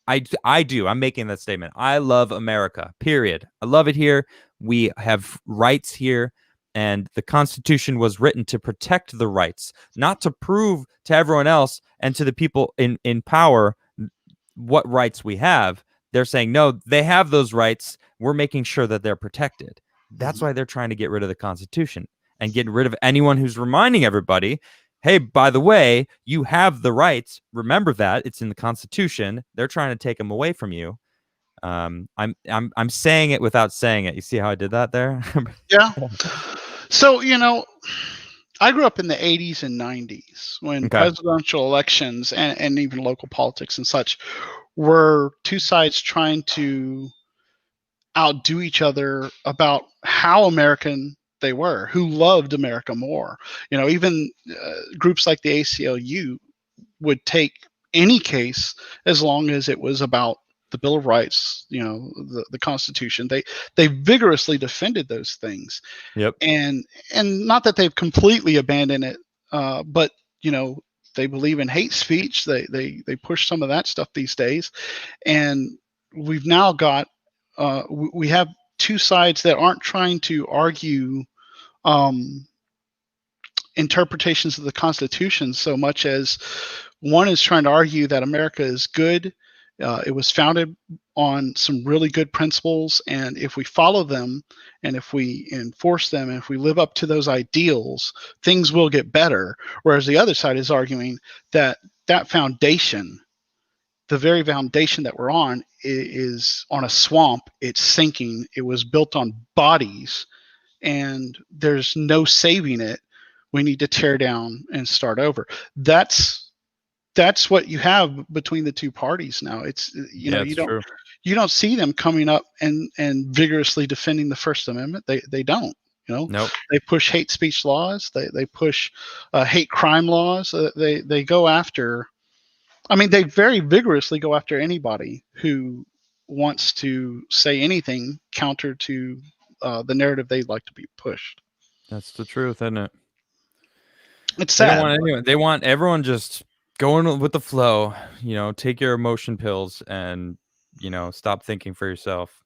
I do. I'm making that statement. I love America, period. I love it here. We have rights here. And the Constitution was written to protect the rights, not to prove to everyone else and to the people in power what rights we have. They're saying, no, they have those rights. We're making sure that they're protected. That's why they're trying to get rid of the Constitution and get rid of anyone who's reminding everybody, hey, by the way, you have the rights. Remember that. It's in the Constitution. They're trying to take them away from you. I'm saying it without saying it. You see how I did that there? Yeah. So, I grew up in the 80s and 90s when presidential elections and even local politics and such were two sides trying to outdo each other about how American they were, who loved America more. Even groups like the ACLU would take any case as long as it was about the Bill of Rights, the Constitution. They vigorously defended those things. Yep. And not that they've completely abandoned it, but they believe in hate speech. They push some of that stuff these days, and we've now got we have two sides that aren't trying to argue interpretations of the Constitution so much as one is trying to argue that America is good. It was founded on some really good principles, and if we follow them and if we enforce them and if we live up to those ideals, things will get better. Whereas the other side is arguing that foundation, the very foundation that we're on, is on a swamp. It's sinking. It was built on bodies, and there's no saving it. We need to tear down and start over. That's that's what you have between the two parties now. It's Yeah, it's true. you don't see them coming up and vigorously defending the First Amendment. They don't. You know, Nope. they push hate speech laws. They push hate crime laws. They go after. I mean, they very vigorously go after anybody who wants to say anything counter to the narrative they'd like to be pushed. That's the truth, isn't it? It's They don't sad. want anyone. They want everyone just going with the flow. Take your emotion pills and stop thinking for yourself.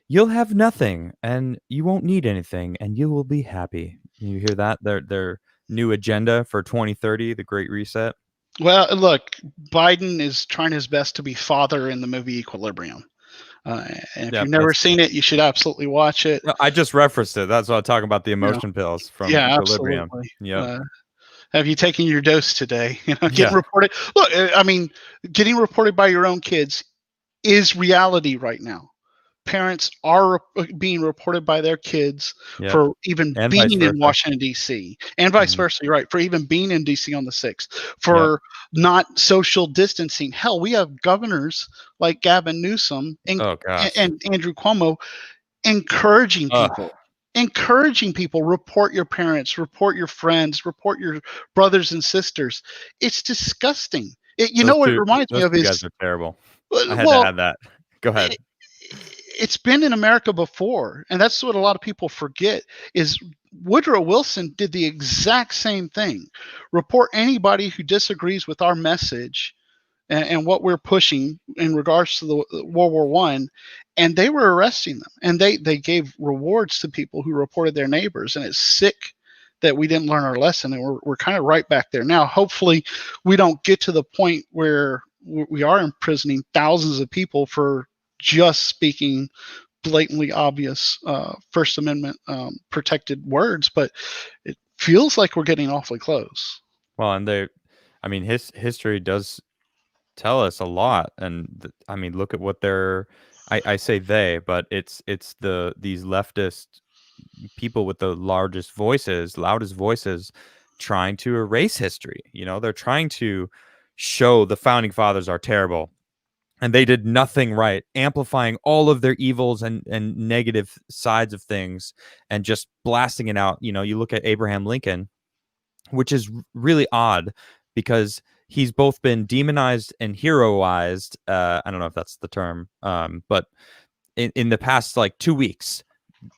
You'll have nothing, and you won't need anything, and you will be happy. You hear that? Their new agenda for 2030, the Great Reset. Well, look, Biden is trying his best to be father in the movie Equilibrium. And if Yeah, you've never seen it, you should absolutely watch it. I just referenced it. That's what I'm talking about. The You know, emotion pills from yeah, Equilibrium. absolutely. Yep. Have you taken your dose today? Getting Yeah. reported. Look, I mean, getting reported by your own kids is reality right now. Parents are being reported by their kids Yep. for even And vice being in versa. Washington, D.C., and vice Mhm. versa. You're right. For even being in D.C. on the 6th, Yep. for not social distancing. Hell, we have governors like Gavin Newsom Oh gosh. and Andrew Cuomo encouraging Ugh. people, report your parents, report your friends, report your brothers and sisters. It's disgusting. You know what it reminds me Those of two is, guys are terrible. I had to well, add that. Go ahead. it's been in America before, and that's what a lot of people forget is Woodrow Wilson did the exact same thing. Report anybody who disagrees with our message and what we're pushing in regards to the World War One, and they were arresting them, and they gave rewards to people who reported their neighbors, and it's sick that we didn't learn our lesson, and we're kind of right back there now. Hopefully, we don't get to the point where we are imprisoning thousands of people for just speaking blatantly obvious First Amendment protected words, but it feels like we're getting awfully close. Well, and history does tell us a lot, and look at what they're. I say they, but it's these leftist people with the loudest voices, trying to erase history. They're trying to show the founding fathers are terrible and they did nothing right, amplifying all of their evils and negative sides of things and just blasting it out. You look at Abraham Lincoln, which is really odd because he's both been demonized and heroized. I don't know if that's the term, but in the past like 2 weeks,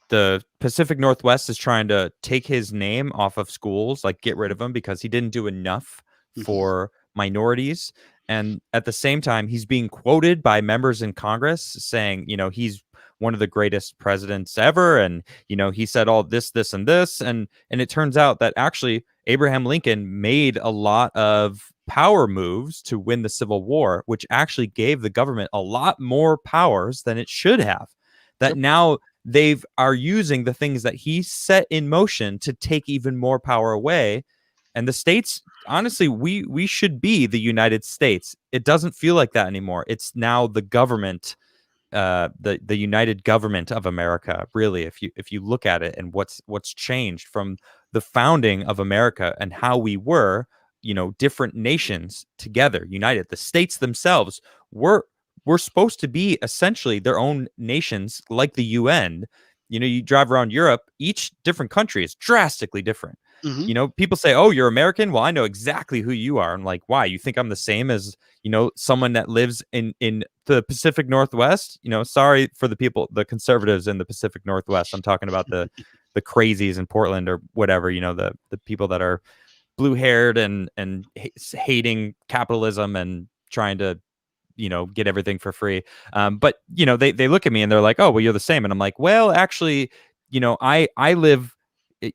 the Pacific Northwest is trying to take his name off of schools, like get rid of him because he didn't do enough for minorities. And at the same time, he's being quoted by members in Congress saying, he's one of the greatest presidents ever. And, he said all this, this, and this. And it turns out that actually Abraham Lincoln made a lot of power moves to win the Civil War, which actually gave the government a lot more powers than it should have. That now they are using the things that he set in motion to take even more power away. And the states, honestly, we should be the United States. It doesn't feel like that anymore. It's now the government, the United Government of America. Really, if you look at it and what's changed from the founding of America and how we were, different nations together, united. The states themselves were supposed to be essentially their own nations, like the UN. You drive around Europe, each different country is drastically different. People say, "Oh, you're American." Well, I know exactly who you are. I'm like, why? You think I'm the same as someone that lives in the Pacific Northwest? Sorry for the conservatives in the Pacific Northwest. I'm talking about the crazies in Portland or whatever. The people that are blue haired and hating capitalism and trying to get everything for free. But they look at me and they're like, "Oh, well, you're the same." And I'm like, "Well, actually,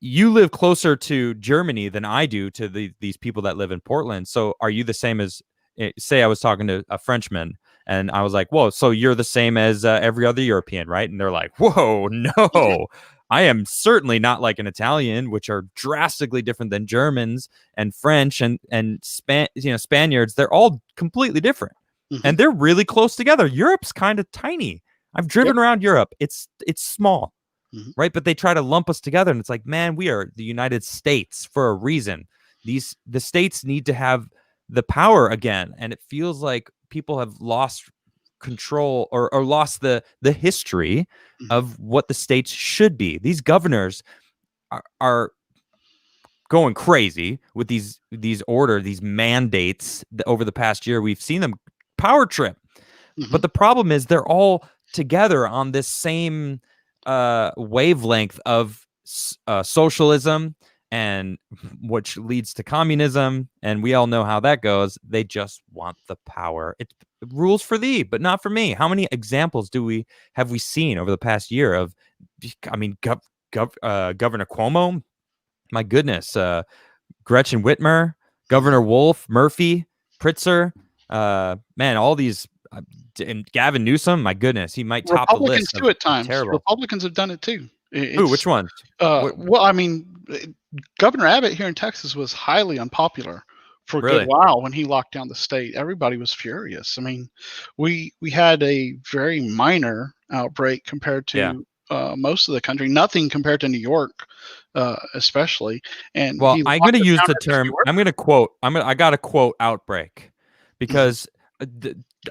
you live closer to Germany than I do to these people that live in Portland. So are you the same as, say I was talking to a Frenchman and I was like, whoa, so you're the same as every other European, right? And they're like, whoa, no, I am certainly not like an Italian, which are drastically different than Germans and French and Spaniards. They're all completely different. And they're really close together. Europe's kind of tiny. I've driven around Europe. It's small, right? But they try to lump us together, and it's like, man, we are the United States for a reason. The states need to have the power again, and it feels like people have lost control or lost the history Mhm. of what the states should be. These governors are going crazy with these mandates over the past year. We've seen them power trip. Mhm. But the problem is they're all together on this same wavelength of socialism, and which leads to communism, and we all know how that goes. They just want the power. It rules for thee, but not for me. How many examples have we seen over the past year of? I mean, Governor Cuomo. My goodness, Gretchen Whitmer, Mhm. Governor Wolf, Murphy, Pritzker, man, all these, and Gavin Newsom. My goodness, he might top the Republicans list too at of times. terrible. Republicans have done it too. Who? Which ones? What? Well, I mean, Governor Abbott here in Texas was highly unpopular for a good Really? while when he locked down the state. Everybody was furious. I mean, we had a very minor outbreak compared Yeah. to most of the country. Nothing compared to New York, especially. And Well, he I'm going locked to us use down the term. everywhere. I'm going to quote. I got to quote outbreak, Mhm. because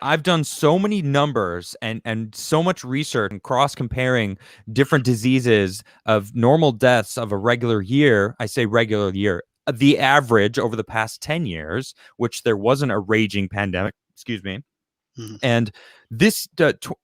I've done so many numbers and so much research and cross comparing different diseases of normal deaths of a regular year. I say regular year, the average over the past 10 years, which there wasn't a raging pandemic. Excuse me. Mhm. And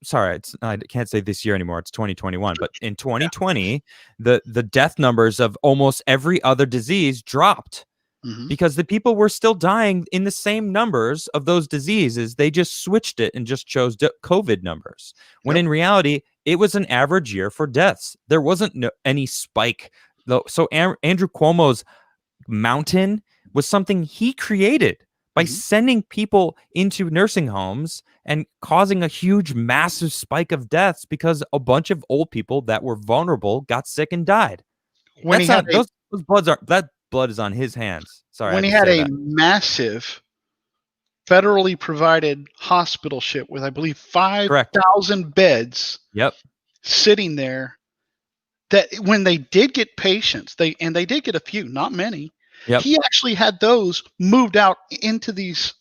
sorry, I can't say this year anymore. It's 2021. But in Yeah. 2020, the death numbers of almost every other disease dropped Hmm. because the people were still dying in the same numbers of those diseases. They just switched it and just chose COVID numbers. When Yep. in reality, it was an average year for deaths. There wasn't any spike. Though, so Andrew Cuomo's mountain was something he created by Hmm. sending people into nursing homes and causing a huge, massive spike of deaths because a bunch of old people that were vulnerable got sick and died. When he That's had not a those bloods are that blood is on his hands. Sorry, I when had he to had say a that. massive federally provided hospital ship with, I believe, Correct. 5,000 beds Yep. sitting there, that when they did get patients, they did get a few, not many. Yep. He actually had those moved out into these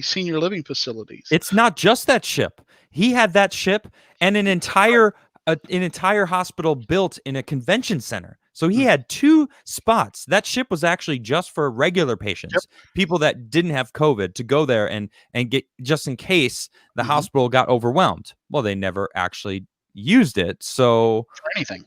senior living facilities. It's not just that ship. He had that ship and an entire hospital built in a convention center. So he Mm. had two spots. That ship was actually just for regular Yep. patients, people that didn't have COVID, to go there and get, just in case the Hmm. hospital got overwhelmed. Well, they never actually used it. So For anything.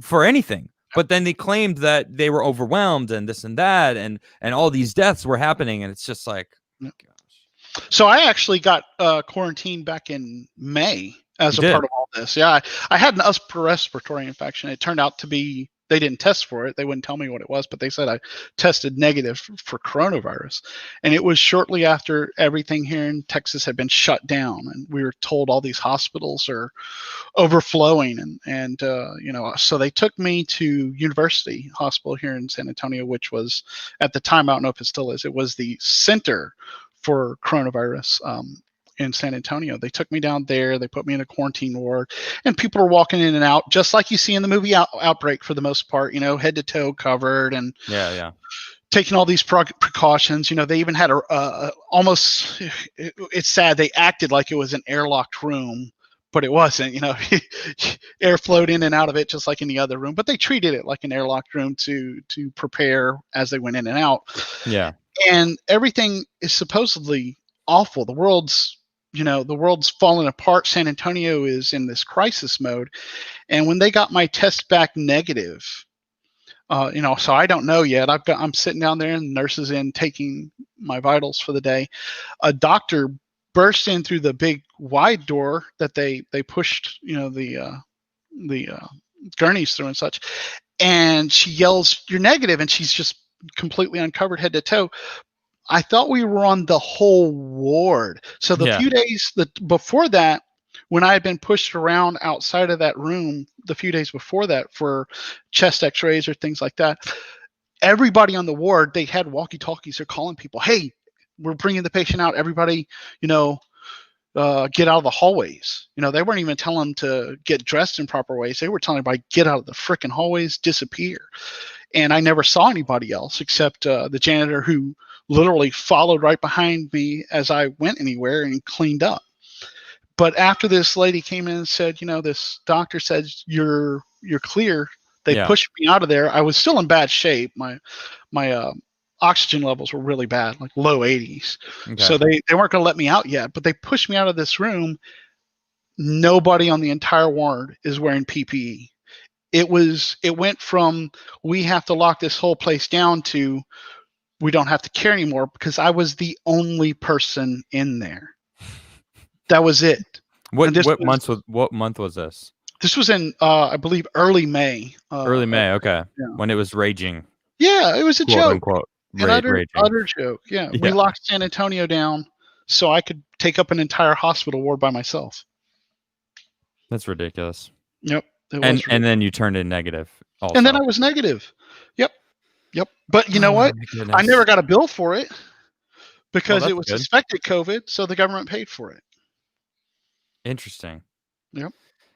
for anything. But then they claimed that they were overwhelmed and this and that, and all these deaths were happening, and it's just like, Yep. gosh. So I actually got quarantined back in May as You a part did. of all this. Yeah, I had an upper respiratory infection. It turned out to be, they didn't test for it. They wouldn't tell me what it was, but they said I tested negative for coronavirus. And it was shortly after everything here in Texas had been shut down, and we were told all these hospitals are overflowing, and so they took me to University Hospital here in San Antonio, which was, at the time, I don't know if it still is, it was the center for coronavirus in San Antonio. They took me down there. They put me in a quarantine ward, and people are walking in and out just like you see in the movie Outbreak, for the most part, head to toe covered and Yeah, yeah. taking all these precautions. They even had almost, it's sad, they acted like it was an airlocked room, but it wasn't. Air flowed in and out of it just like any other room, but they treated it like an airlocked room to prepare as they went in and out. Yeah. And everything is supposedly awful. The world's falling apart. San Antonio is in this crisis mode. And when they got my test back negative, so I don't know yet. I'm sitting down there, and the nurse is in taking my vitals for the day. A doctor burst in through the big wide door that they pushed, the gurneys through and such, and she yells, "You're negative," and she's just completely uncovered head to toe. I thought we were on the whole ward. So the Yeah. few days before that, when I had been pushed around outside of that room, the few days before that for chest X-rays or things like that, everybody on the ward, they had walkie-talkies. They're calling people, "Hey, we're bringing the patient out. Everybody, get out of the hallways." They weren't even telling them to get dressed in proper ways. They were telling everybody, "Get out of the freaking hallways, disappear." And I never saw anybody else except the janitor, who literally followed right behind me as I went anywhere and cleaned up. But after this lady came in and said, this doctor said you're clear, they Yeah. pushed me out of there. I was still in bad shape. My oxygen levels were really bad, like low 80s. Okay. So they weren't going to let me out yet, but they pushed me out of this room. Nobody on the entire ward is wearing PPE. It went from we have to lock this whole place down to we don't have to care anymore because I was the only person in there. That was it. What And what month was this? this was in I believe early May. Early May. Okay. Yeah. When it was raging, Yeah, it was a quote joke. unquote, An raging. utter joke. Yeah. We Yeah. locked San Antonio down so I could take up an entire hospital ward by myself. That's ridiculous. Yep. And then you turned in negative also. And then I was negative. Yep. But you know what? I never got a bill for it because it was good. suspected COVID, so the government paid for it. Interesting. Yep.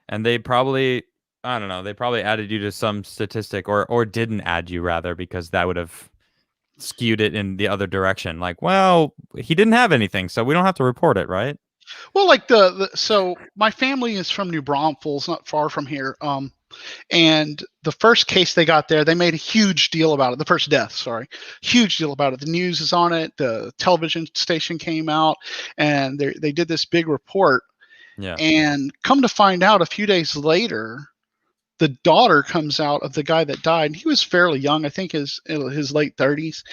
And they probably, I don't know, they probably added you to some statistic or didn't add you rather, because that would have skewed it in the other direction. Like, well, he didn't have anything, so we don't have to report it, right? Well, like so my family is from New Braunfels, not far from here. And the first case they got there, they made a huge deal about it. The first death, sorry, huge deal about it. The news is on it. The television station came out, and they did this big report. Yeah. And come to find out, a few days later, the daughter comes out of the guy that died. He was fairly young, I think his late 30s,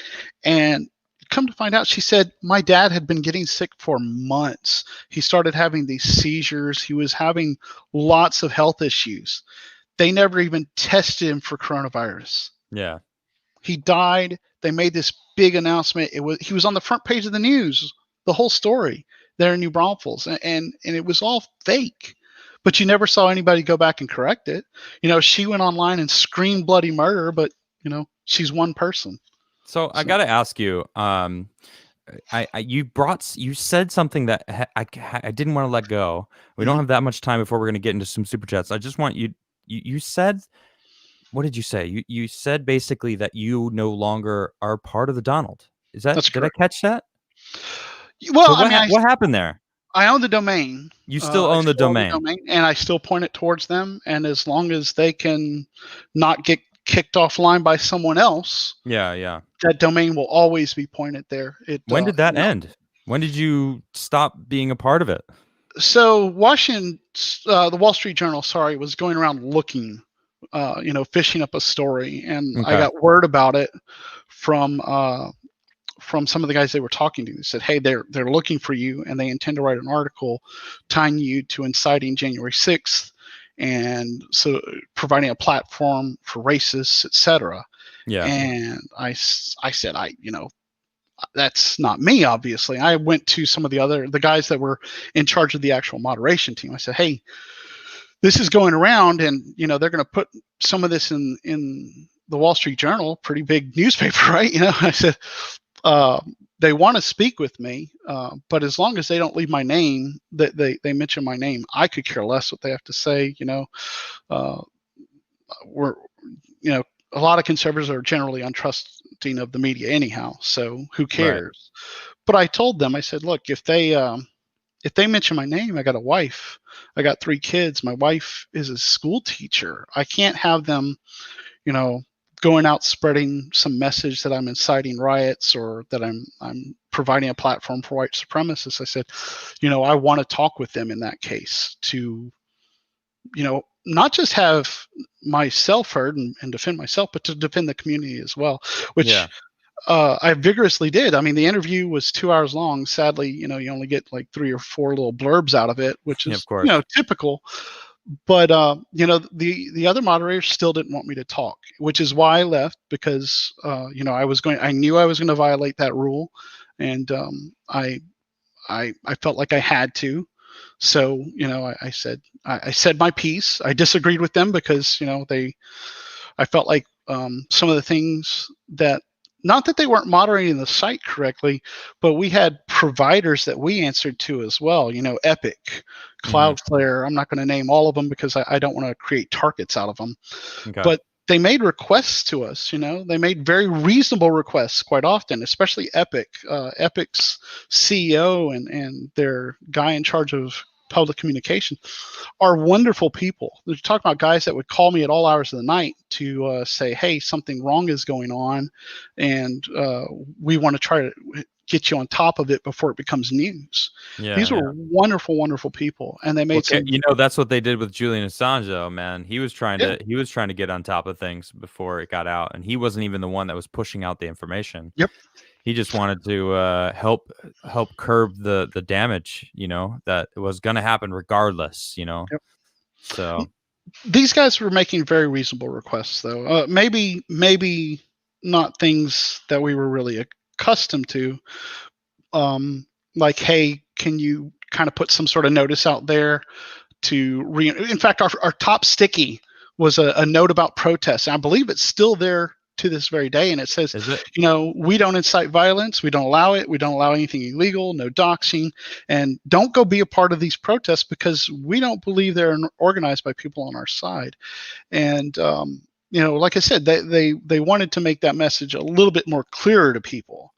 and come to find out, she said, my dad had been getting sick for months. He started having these seizures. He was having lots of health issues. They never even tested him for coronavirus. Yeah. He died. They made this big announcement. He was on the front page of the news, the whole story there in New Braunfels, and it was all fake. But you never saw anybody go back and correct it. She went online and screamed bloody murder, but she's one person. So I got to ask you, you said something that I didn't want to let go. We don't have that much time before we're going to get into some super chats. I just want you said, what did you say? You said basically that you no longer are part of the Donald. That's did I catch that? Well, so what happened there? I own the domain. You still own the domain, and I still point it towards them. And as long as they can not get kicked offline by someone else, yeah, that domain will always be pointed there. When did that end? When did you stop being a part of it? So the Wall Street Journal, was going around looking, fishing up a story, and I got word about it from some of the guys they were talking to. They said, hey, they're looking for you, and they intend to write an article tying you to inciting January 6th, and so providing a platform for racists, etc. Yeah. And I said, that's not me, obviously. I went to some of the guys that were in charge of the actual moderation team. I said, hey, this is going around, and they're going to put some of this in the Wall Street Journal, pretty big newspaper, right? I said, they want to speak with me, but as long as they don't leave my name, they mention my name, I could care less what they have to say. We're a lot of conservatives are generally untrusting of the media anyhow, so who cares? Right. But I told them, I said, look, if they mention my name, I got a wife, I got 3 kids, my wife is a school teacher. I can't have them, going out spreading some message that I'm inciting riots or that I'm providing a platform for white supremacists. I said, I want to talk with them in that case to, not just have myself heard and defend myself, but to defend the community as well, which I vigorously did. I mean, the interview was 2 hours long. Sadly, you only get like 3 or 4 little blurbs out of it, which is, typical. But the other moderators still didn't want me to talk, which is why I left, because I knew I was going to violate that rule, and I felt like I had to. So I said my piece. I disagreed with them because I felt like some of the things that, not that they weren't moderating the site correctly, but we had providers that we answered to as well. Epic, Cloudflare. I'm not going to name all of them because I don't want to create targets out of them. Okay. But they made requests to us. They made very reasonable requests quite often, especially Epic. Epic's CEO and their guy in charge of public communication are wonderful people. They're talking about guys that would call me at all hours of the night to say, hey, something wrong is going on, and we want to try to get you on top of it before it becomes news. These Yeah, were wonderful, wonderful people, and they well, made some. that's what they did with Julian Assange, though, man. He was trying Yeah, to get on top of things before it got out, and he wasn't even the one that was pushing out the information. yep. He just wanted to help curb the damage, that was going to happen regardless, Yep. So These guys were making very reasonable requests, though. Maybe not things that we were really accustomed to. Like, hey, can you kind of put some sort of notice out there to in fact, our top sticky was a note about protests. And I believe it's still there to this very day. And it says, is it? we don't incite violence. We don't allow it. We don't allow anything illegal, no doxing, and don't go be a part of these protests because we don't believe they're organized by people on our side. And, like I said, they wanted to make that message a little bit more clearer to people.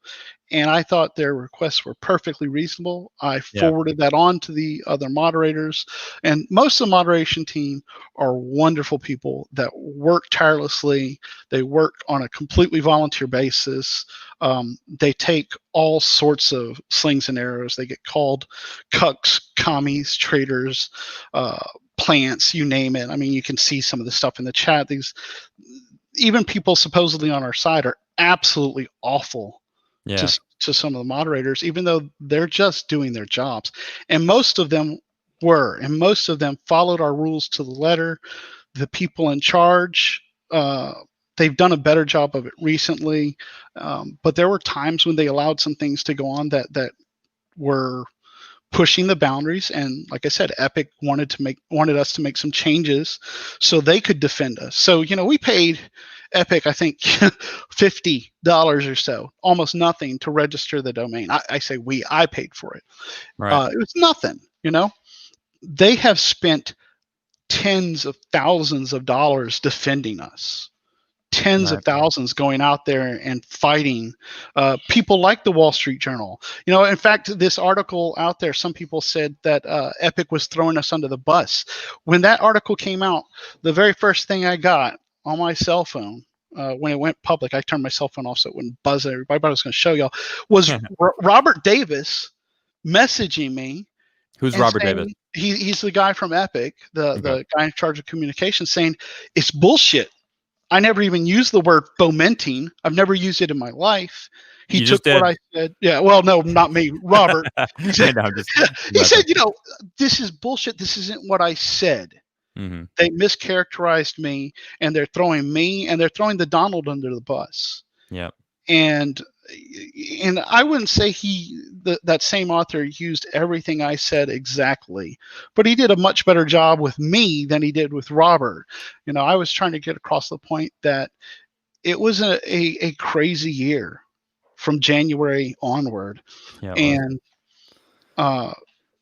And I thought their requests were perfectly reasonable. I Yeah. forwarded that on to the other moderators, and most of the moderation team are wonderful people that work tirelessly. They work on a completely volunteer basis. They take all sorts of slings and arrows. They get called cucks, commies, traitors, plants, you name it. I mean, you can see some of the stuff in the chat. Even people supposedly on our side are absolutely awful to some of the moderators, even though they're just doing their jobs. And most of them followed our rules to the letter. The people in charge, they've done a better job of it recently. But there were times when they allowed some things to go on that were pushing the boundaries. And like I said, Epic wanted us to make some changes so they could defend us. So, we paid Epic, I think, $50 or so, almost nothing to register the domain. I say I paid for it. Right. It was nothing, They have spent tens of thousands of dollars defending us. Tens of thousands going out there and fighting people like the Wall Street Journal. In fact, this article out there, some people said that Epic was throwing us under the bus. When that article came out, the very first thing I got on my cell phone, when it went public, I turned my cell phone off so it wouldn't buzz everybody, but I was going to show y'all, was Robert Davis messaging me. Who's Robert Davis? He's the guy from Epic, the guy in charge of communication, saying it's bullshit. I never even used the word fomenting. I've never used it in my life. He took what I said. Yeah, well, no, not me, Robert. He said, this is bullshit. This isn't what I said. Mm-hmm. They mischaracterized me, and they're throwing the Donald under the bus. Yeah. And I wouldn't say that same author used everything I said exactly, but he did a much better job with me than he did with Robert. I was trying to get across the point that it was a crazy year from January onward. Yeah, and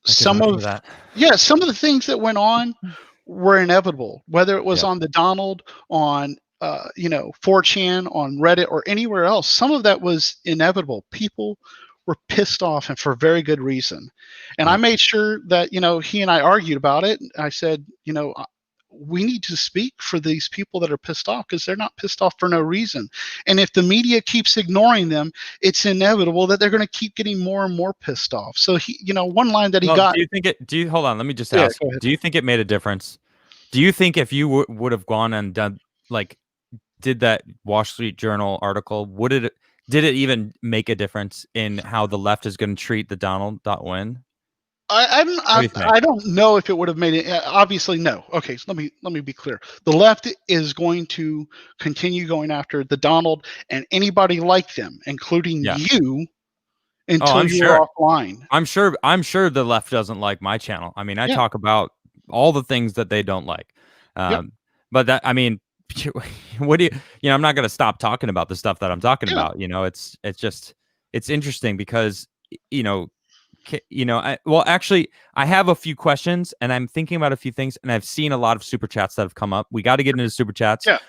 some of the things that went on were inevitable, whether it was on the Donald, on 4chan, on Reddit, or anywhere else. Some of that was inevitable. People were pissed off, and for very good reason. And I made sure that, he and I argued about it. I said, we need to speak for these people that are pissed off, because they're not pissed off for no reason. And if the media keeps ignoring them, it's inevitable that they're going to keep getting more and more pissed off. So one line that he got. Hold on, let me just ask. Do you think it made a difference? Do you think if you would have gone and done, did that Wall Street Journal article, did it even make a difference in how the left is going to treat the Donald.Win? I don't know if it would have made it. Obviously, no. Okay, so let me be clear. The left is going to continue going after the Donald and anybody like them, including you, until you're offline. I'm sure the left doesn't like my channel. I mean, I talk about all the things that they don't like. But that, I mean, what do you I'm not going to stop talking about the stuff that I'm talking about. It's interesting because, Actually, I have a few questions, and I'm thinking about a few things, and I've seen a lot of super chats that have come up. We got to get into super chats. Yeah.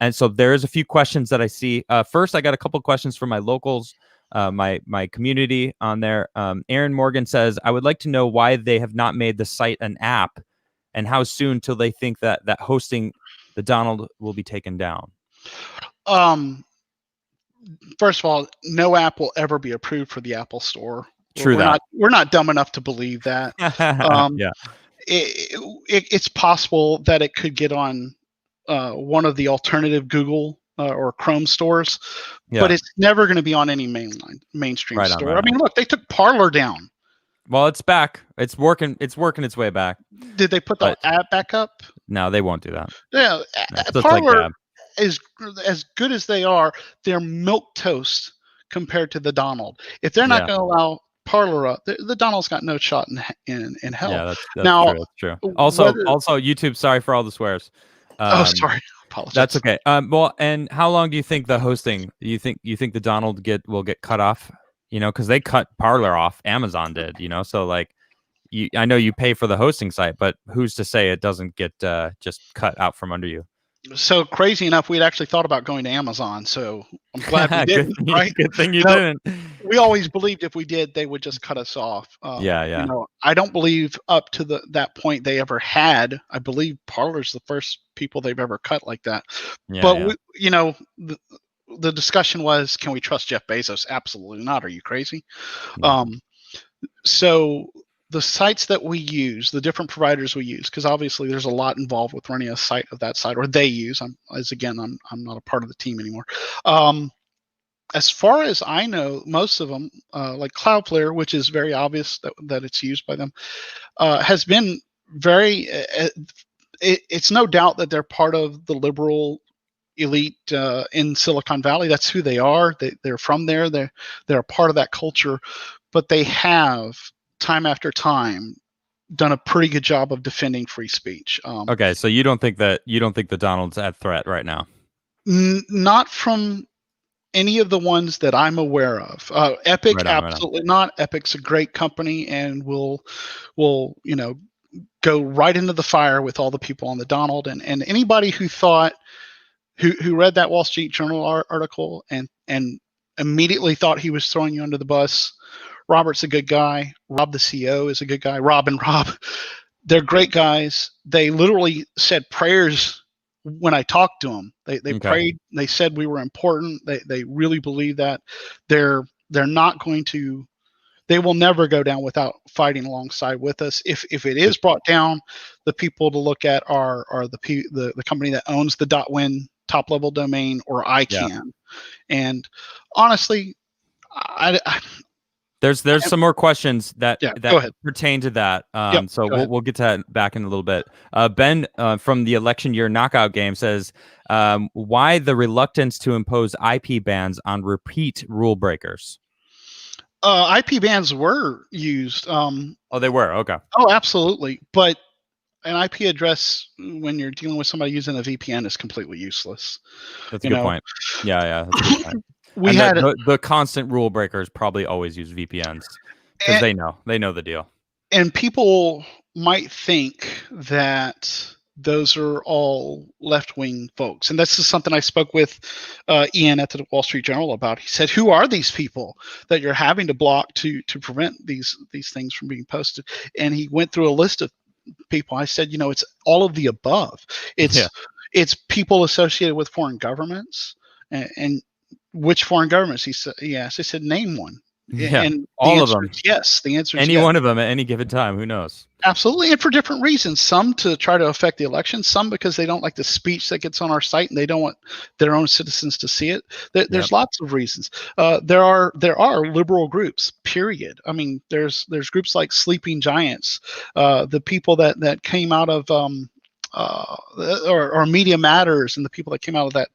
And so there is a few questions that I see. First, I got a couple questions from my locals, my community on there. Aaron Morgan says, I would like to know why they have not made the site an app, and how soon till they think that hosting the Donald will be taken down. First of all, no app will ever be approved for the Apple Store. True We're not dumb enough to believe that. Yeah. It's possible that it could get on one of the alternative Google or Chrome stores, but it's never going to be on any mainstream store. I mean, look, they took Parler down. Well, it's back. It's working its way back. Did they put the app back up? No, they won't do that. Yeah, Parler is as good as they are. They're milquetoast compared to the Donald. If they're not going to allow Parler up, the Donald's got no shot in hell. Yeah, that's true. Also, YouTube. Sorry for all the swears. Sorry. Apologize. That's okay. Well, and how long do you think the hosting? You think the Donald will get cut off? Because they cut Parler off. Amazon did. So like, I know you pay for the hosting site, but who's to say it doesn't get just cut out from under you? So crazy enough, we'd actually thought about going to Amazon. So I'm glad we didn't. Right? Good thing you didn't. We always believed if we did, they would just cut us off. Yeah. I don't believe up to that point they ever had. I believe Parler's the first people they've ever cut like that. But the discussion was, can we trust Jeff Bezos? Absolutely not. Are you crazy? So the sites that we use, the different providers we use, because obviously there's a lot involved with running a site of that site, or they use. I'm not a part of the team anymore. As far as I know, most of them, like Cloudflare, which is very obvious that it's used by them, has been very. It's no doubt that they're part of the liberal elite in Silicon Valley. That's who they are. They're from there. They're a part of that culture, but they have time after time done a pretty good job of defending free speech. Okay, so you don't think the Donald's at threat right now? Not from any of the ones that I'm aware of. Epic, absolutely not. Epic's a great company and will go right into the fire with all the people on the Donald. And anybody who thought who read that Wall Street Journal article and immediately thought he was throwing you under the bus. Robert's a good guy. Rob, the CEO, is a good guy. Rob, they're great guys. They literally said prayers when I talked to them. They prayed. They said we were important. They really believe that. They're not going to. They will never go down without fighting alongside with us. If it is brought down, the people to look at are the company that owns the .win top level domain, or ICANN. And honestly, There's some more questions that pertain to that. So we'll get to that back in a little bit. Ben from the election year knockout game says, why the reluctance to impose IP bans on repeat rule breakers? IP bans were used. They were? Okay. Oh, absolutely. But an IP address, when you're dealing with somebody using a VPN, is completely useless. That's a good point. Yeah. That's a good point. We had the constant rule breakers probably always use VPNs because they know the deal. And people might think that those are all left-wing folks, and this is something I spoke with Ian at the Wall Street Journal about. He said, "Who are these people that you're having to block to prevent these things from being posted?" And he went through a list of people. I said, it's all of the above. It's people associated with foreign governments, and which foreign governments? He asked. I said, name one. Yeah, and all of them. Yes, the answer is any one of them at any given time. Who knows? Absolutely, and for different reasons. Some to try to affect the election. Some because they don't like the speech that gets on our site, and they don't want their own citizens to see it. There's lots of reasons. There are liberal groups. Period. I mean, there's groups like Sleeping Giants, the people that came out of or Media Matters, and the people that came out of that.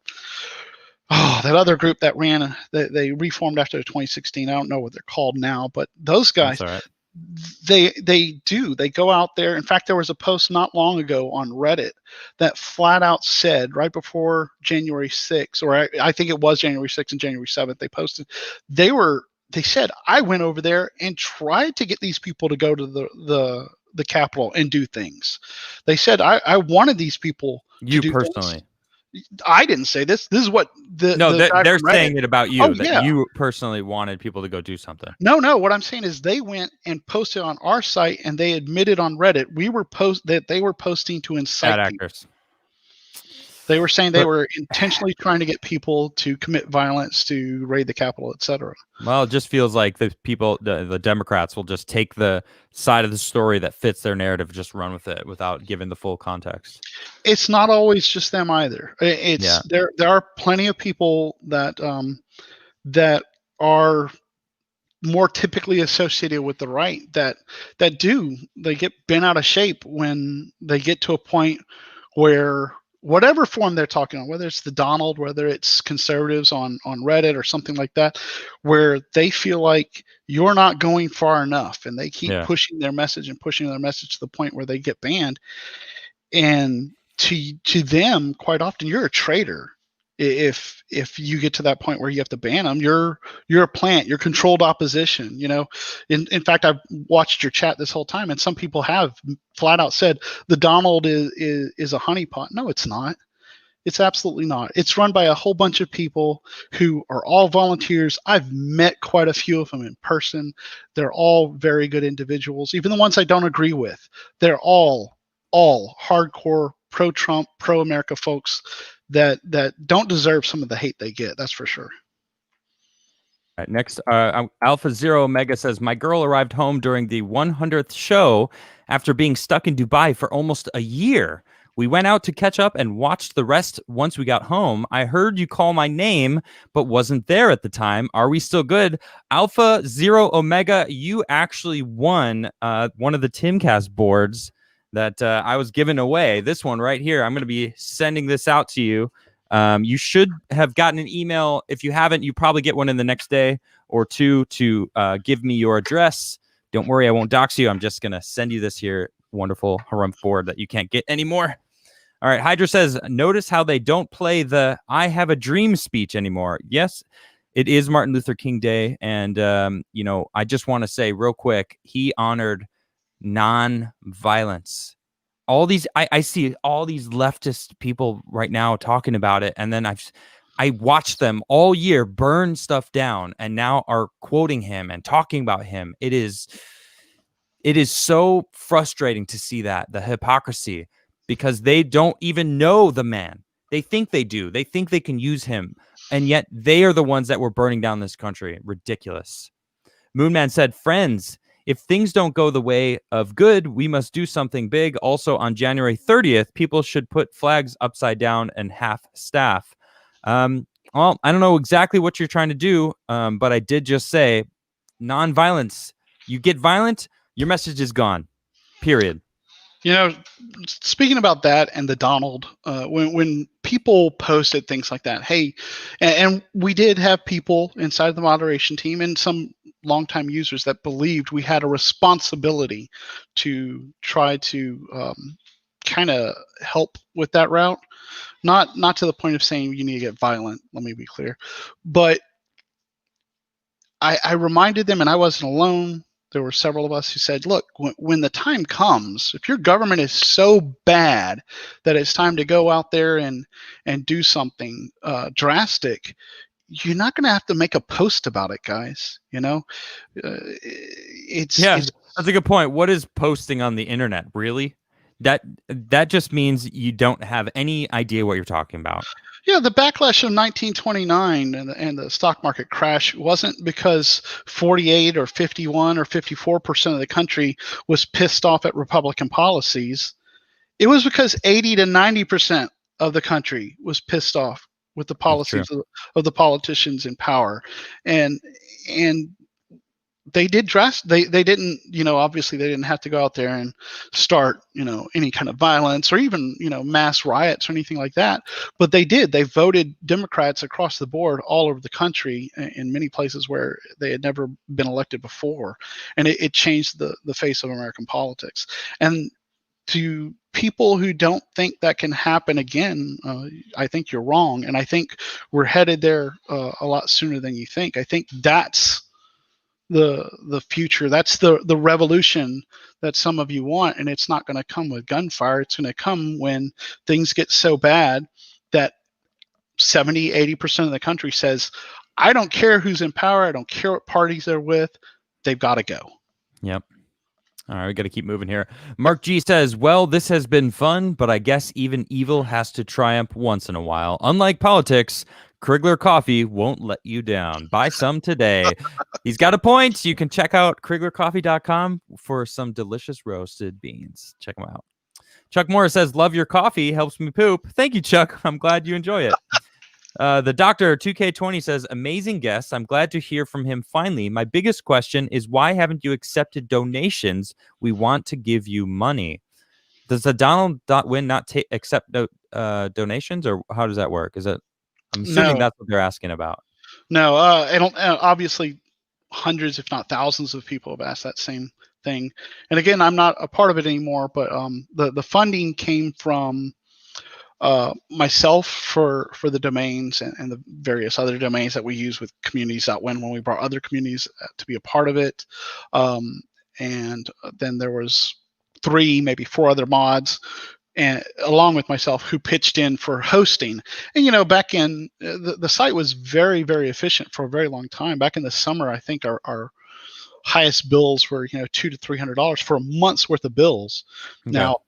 That other group that ran, they reformed after 2016. I don't know what they're called now, but those guys, they go out there. In fact, there was a post not long ago on Reddit that flat out said right before January 6th, or I think it was January 6th and January 7th, they posted, they were they said, I went over there and tried to get these people to go to the Capitol and do things. They said, I wanted these people to You do things. personally. I didn't say this. This is what No, the guy they're from Reddit. saying it about Oh you, that yeah. you personally wanted people to go do something. No. What I'm saying is they went and posted on our site, and they admitted on Reddit that they were posting to Bad incite people. actors. They were saying they But were intentionally trying to get people to commit violence, to raid the Capitol, etc. well, it just feels like the people, the Democrats, will just take the side of the story that fits their narrative, just run with it without giving the full context. It's not always just them either. Yeah. There are plenty of people that that are more typically associated with the right that they get bent out of shape when they get to a point where whatever form they're talking on, whether it's the Donald, whether it's conservatives on Reddit or something like that, where they feel like you're not going far enough, and they keep Yeah. pushing their message to the point where they get banned. And to them, quite often, you're a traitor if you get to that point where you have to ban them. You're a plant. You're controlled opposition. In fact, I've watched your chat this whole time, and some people have flat out said the Donald is a honeypot. No, it's not. It's absolutely not. It's run by a whole bunch of people who are all volunteers. I've met quite a few of them in person. They're all very good individuals, even the ones I don't agree with. They're all hardcore pro-Trump, pro-America folks that don't deserve some of the hate they get. That's for sure. All right, next, Alpha Zero Omega says, my girl arrived home during the 100th show after being stuck in Dubai for almost a year. We went out to catch up and watched the rest once we got home. I heard you call my name, but wasn't there at the time. Are we still good? Alpha Zero Omega, you actually won one of the Timcast boards that I was giving away. This one right here. I'm going to be sending this out to you. You should have gotten an email. If you haven't, you probably get one in the next day or two to give me your address. Don't worry, I won't dox you. I'm just going to send you this here wonderful harumph board that you can't get anymore. All right, Hydra says, notice how they don't play the I have a dream speech anymore. Yes, it is Martin Luther King Day. And, I just want to say real quick, he honored non-violence. All these, I see all these leftist people right now talking about it. And then I watched them all year burn stuff down and now are quoting him and talking about him. It is so frustrating to see that, the hypocrisy, because they don't even know the man. They think they do. They think they can use him. And yet they are the ones that were burning down this country. Ridiculous. Moonman said, friends, if things don't go the way of good, we must do something big. Also, on January 30th, people should put flags upside down and half staff. Well, I don't know exactly what you're trying to do, but I did just say non-violence. You get violent, your message is gone. Period. Speaking about that and the Donald, when people posted things like that, hey, and we did have people inside the moderation team and some longtime users that believed we had a responsibility to try to kind of help with that route. Not to the point of saying you need to get violent. Let me be clear, but I reminded them, and I wasn't alone. There were several of us who said, look, when the time comes, if your government is so bad that it's time to go out there and do something drastic, you're not going to have to make a post about it, guys. It's that's a good point. What is posting on the internet, really? That just means you don't have any idea what you're talking about. Yeah, the backlash of 1929 and the stock market crash wasn't because 48 or 51 or 54% of the country was pissed off at Republican policies. It was because 80 to 90% of the country was pissed off with the policies of the politicians in power. And they did they didn't, obviously they didn't have to go out there and start, any kind of violence or even, mass riots or anything like that. But they voted Democrats across the board all over the country in many places where they had never been elected before. And it changed the face of American politics. And to people who don't think that can happen again, I think you're wrong. And I think we're headed there a lot sooner than you think. I think that's the future. That's the revolution that some of you want, and it's not going to come with gunfire. It's going to come when things get so bad that 70-80% of the country says, I don't care who's in power, I don't care what parties they're with, they've got to go. Yep. All right, we got to keep moving here. Mark G says, well, this has been fun, but I guess even evil has to triumph once in a while. Unlike politics, Crigler coffee won't let you down. Buy some today. He's got a point. You can check out criglercoffee.com for some delicious roasted beans. Check them out. Chuck Morris says, love your coffee. Helps me poop. Thank you, Chuck. I'm glad you enjoy it. The doctor 2K20 says, amazing guest. I'm glad to hear from him finally. My biggest question is, why haven't you accepted donations? We want to give you money. Does the Donald.Win not accept donations, or how does that work? Is it? I'm assuming that's what they're asking about. No, obviously hundreds, if not thousands of people have asked that same thing. And again, I'm not a part of it anymore, but the funding came from myself for the domains and the various other domains that we use with communities.win when we brought other communities to be a part of it. And then there was 3, maybe 4 other mods, and along with myself, who pitched in for hosting. And back in the site was very, very efficient for a very long time. Back in the summer, I think our highest bills were $200 to $300 for a month's worth of bills. Okay. Now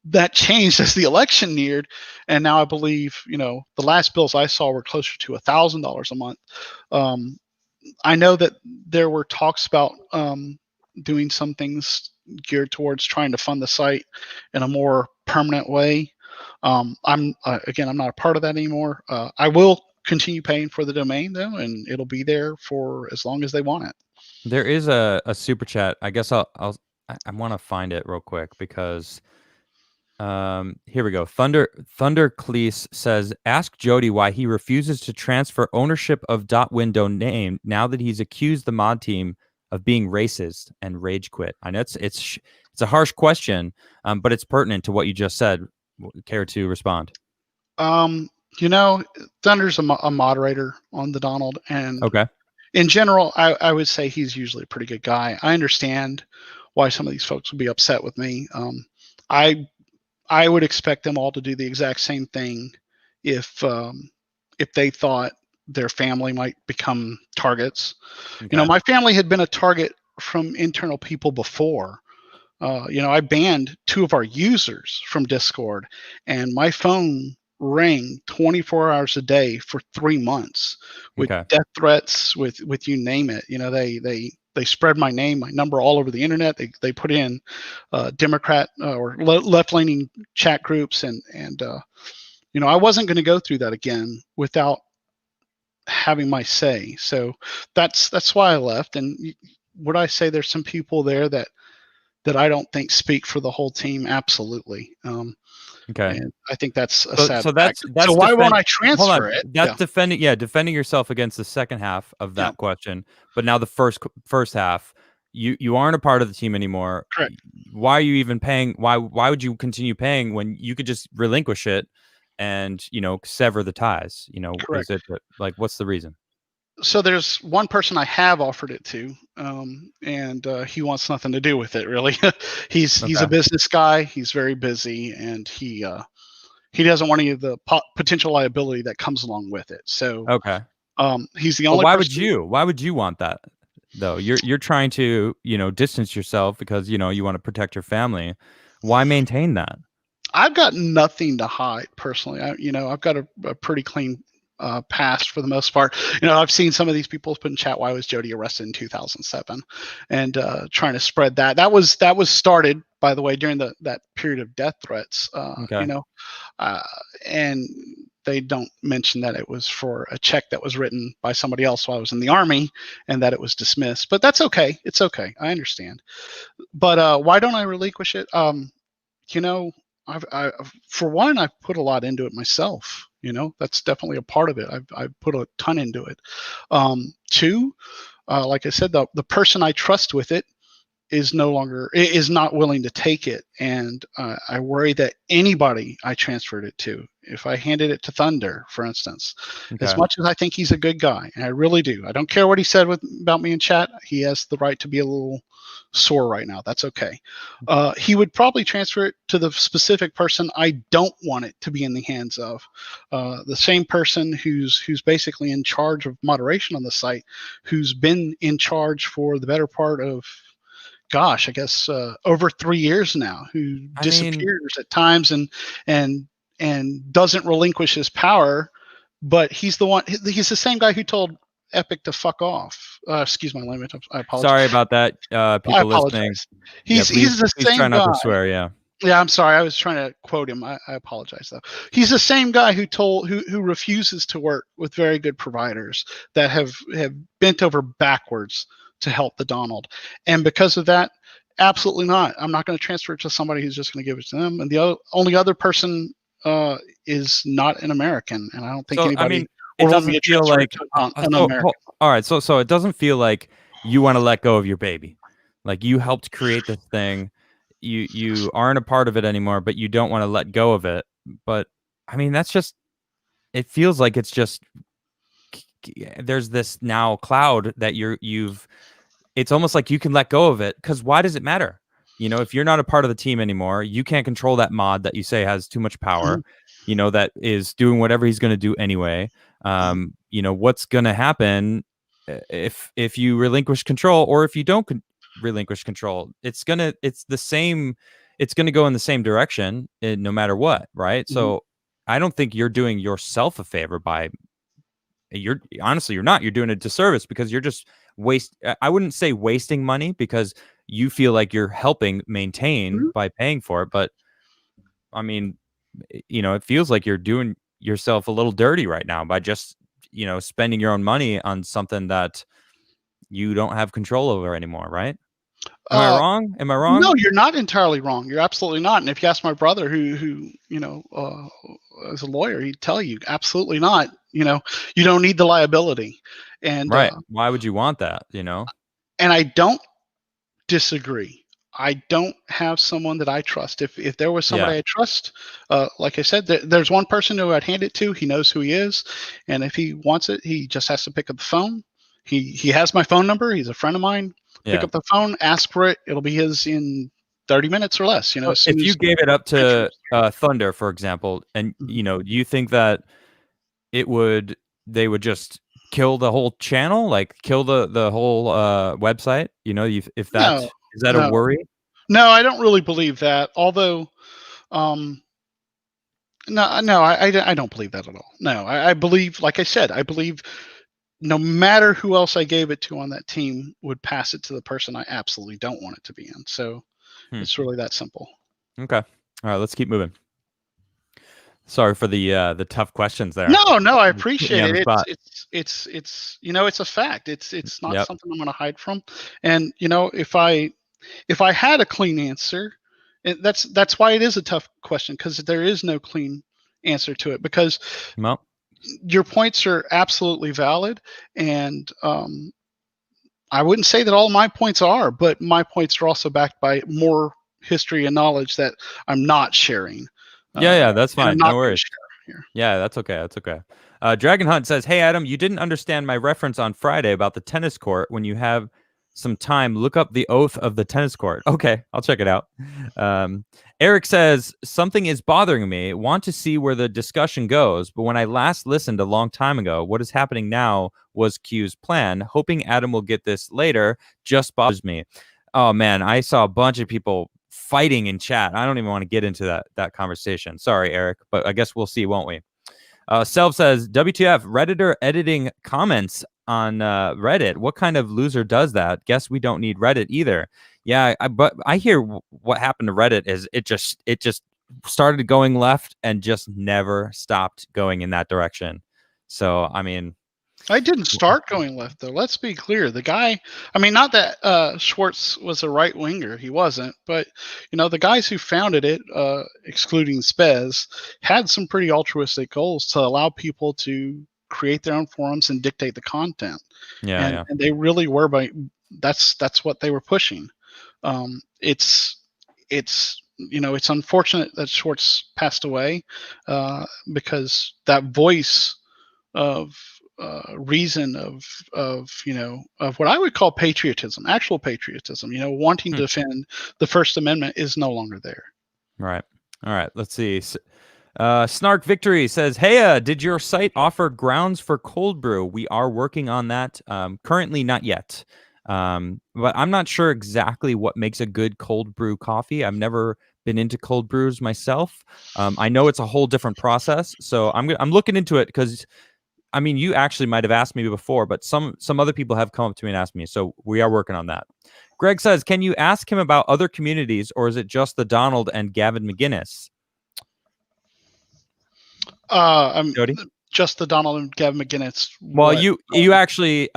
that changed as the election neared, and now I believe the last bills I saw were closer to $1,000 a month. I know that there were talks about doing some things geared towards trying to fund the site in a more permanent way. I'm not a part of that anymore. I will continue paying for the domain though, and it'll be there for as long as they want it. There is a super chat. I guess I want to find it real quick because here we go. Thunder Cleese says, ask Jody why he refuses to transfer ownership of .win domain now that he's accused the mod team of being racist and rage quit. I know it's a harsh question, but it's pertinent to what you just said. Care to respond? Thunder's a moderator on the Donald, and okay. In general, I would say he's usually a pretty good guy. I understand why some of these folks would be upset with me. I would expect them all to do the exact same thing if they thought their family might become targets. Okay. My family had been a target from internal people before. I banned 2 of our users from Discord, and my phone rang 24 hours a day for 3 months with death threats, with you name it. They spread my name, my number all over the internet. They put in Democrat or left-leaning chat groups, and I wasn't going to go through that again without having my say. So that's why I left. And would I say there's some people there that I don't think speak for the whole team? Absolutely. Okay. And I think that's a sad fact. So why won't I transfer it? That's defending yourself against the second half of that question. But now the first half, you aren't a part of the team anymore. Correct. Why are you even paying? Why would you continue paying when you could just relinquish it and sever the ties? Correct. Is it like, what's the reason? So there's one person I have offered it to, and he wants nothing to do with it, really. He's a business guy. He's very busy, and he doesn't want any of the potential liability that comes along with it. So he's the only. Why would you want that though? You're trying to distance yourself because you want to protect your family. Why maintain that? I've got nothing to hide personally. I've got a pretty clean past for the most part. I've seen some of these people put in chat, why was Jody arrested in 2007, and trying to spread that. That was started, by the way, during that period of death threats. And they don't mention that it was for a check that was written by somebody else while I was in the Army, and that it was dismissed. But that's okay. It's okay. I understand. But why don't I relinquish it? For one, I've put a lot into it myself. That's definitely a part of it. I've put a ton into it. 2, like I said, the person I trust with it is not willing to take it, and I worry that anybody I transferred it to, if I handed it to Thunder, for instance, as Okay. much as I think he's a good guy, and I really do, I don't care what he said about me in chat. He has the right to be a little sore right now. That's okay. He would probably transfer it to the specific person I don't want it to be in the hands of. The same person who's basically in charge of moderation on the site, who's been in charge for the better part of, gosh, I guess over 3 years now, who I mean, disappears at times and doesn't relinquish his power, but he's the same guy who told Epic to fuck off. Excuse my language. I apologize. sorry about that, I people listening. apologize. Yeah, He's the please try same not guy. to swear. Yeah. Yeah, I'm sorry. I was trying to quote him. I apologize though. He's the same guy who refuses to work with very good providers that have bent over backwards to help the Donald. And because of that, absolutely not. I'm not going to transfer it to somebody who's just going to give it to them. And the only other person is not an American, and I don't think So I anybody mean, it will let me doesn't feel transfer it like to an American. all right. So it doesn't feel like you want to let go of your baby. Like you helped create this thing. You aren't a part of it anymore, but you don't want to let go of it. But I mean, that's just. It feels like it's just. There's this now cloud that you've. It's almost like you can let go of it because why does it matter? You know, if you're not a part of the team anymore, you can't control that mod that you say has too much power. You know, that is doing whatever he's going to do anyway. You know, what's going to happen if you relinquish control or if you don't relinquish control? It's gonna go in the same direction no matter what, right? So I don't think you're doing yourself a favor by you're not. You're doing a disservice because you're just I wouldn't say wasting money because you feel like you're helping maintain by paying for it, but I mean, you know, it feels like you're doing yourself a little dirty right now by just, you know, spending your own money on something that you don't have control over anymore, right? Am I wrong? Am I wrong? No, you're not entirely wrong. You're absolutely not. And if you ask my brother, who you know, is a lawyer, he'd tell you absolutely not. You know, you don't need the liability. And Right. Why would you want that? You know? and I don't disagree. I don't have someone that I trust. If there was somebody I trust, like I said, there's one person who I'd hand it to. He knows who he is, and if he wants it, he just has to pick up the phone. He has my phone number. He's a friend of mine. Pick up the phone, ask for it. It'll be his in 30 minutes or less. You know, if you gave it up to Thunder, for example, and you know, do you think that they would just kill the whole channel, like kill the whole website? You know, if that is that a worry? No, I don't really believe that. Although, no, I don't believe that at all. No, I believe, like I said, I believe no matter who else I gave it to on that team would pass it to the person I absolutely don't want it to be in. So it's really that simple. Okay. All right, let's keep moving. Sorry for the tough questions there. No, I appreciate it. It's you know, it's a fact. It's not something I'm going to hide from. And you know, if I had a clean answer, that's why it is a tough question, because there is no clean answer to it, because your points are absolutely valid, and I wouldn't say that all my points are, but my points are also backed by more history and knowledge that I'm not sharing. Yeah, that's fine. No worries. Yeah, that's okay. That's okay. Dragon Hunt says, "Hey Adam, you didn't understand my reference on Friday about the tennis court. When you have some time, look up the oath of the tennis court." Okay, I'll check it out. Eric says, "Something is bothering me. Want to see where the discussion goes, but when I last listened a long time ago, what is happening now was Q's plan. Hoping Adam will get this later just bothers me." Oh man, I saw a bunch of people fighting in chat. I don't even want to get into that conversation. Sorry, Eric, but I guess we'll see, won't we? Self says, WTF, Redditor editing comments on Reddit. What kind of loser does that? Guess we don't need Reddit either. Yeah, but I hear what happened to Reddit is it just started going left and just never stopped going in that direction. So, I mean, I didn't start going left, though. Let's be clear. The guy, I mean, not that Schwartz was a right winger. He wasn't. But, you know, the guys who founded it, excluding Spez, had some pretty altruistic goals to allow people to create their own forums and dictate the content. And they really were that's what they were pushing. It's it's unfortunate that Schwartz passed away, because that voice of reason of what I would call patriotism, actual patriotism, wanting to defend the First Amendment, is no longer there. Right. All right. Let's see. Snark Victory says, "Hey, did your site offer grounds for cold brew? We are working on that. Currently, not yet. But I'm not sure exactly what makes a good cold brew coffee. I've never been into cold brews myself. I know it's a whole different process, so I'm looking into it because I mean, you actually might have asked me before, but some other people have come up to me and asked me. So we are working on that." Greg says, "Can you ask him about other communities, or is it just the Donald and Gavin McGinnis?" I'm Jody? just the Donald and Gavin McGinnis. Well, you actually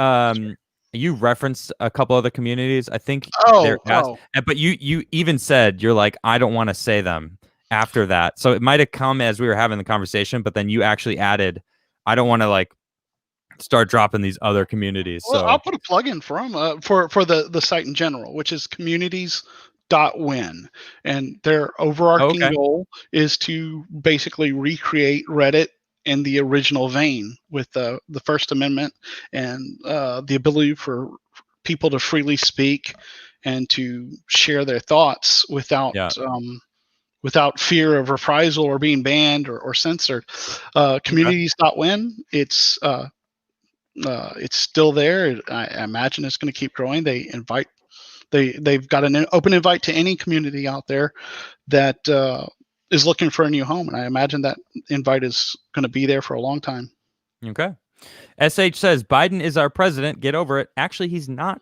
you referenced a couple other communities. I think but you even said you're like, I don't want to say them after that. So it might have come as we were having the conversation, but then you actually added, I don't want to like start dropping these other communities. Well, So I'll put a plug in for them, for the site in general, which is communities.win, and their overarching goal is to basically recreate Reddit in the original vein, with the First Amendment and the ability for people to freely speak and to share their thoughts without fear of reprisal or being banned or censored. Communities.win, it's still there. I imagine it's going to keep growing. They've got an open invite to any community out there that is looking for a new home, and I imagine that invite is going to be there for a long time. Okay. SH says, "Biden is our president. Get over it." Actually, he's not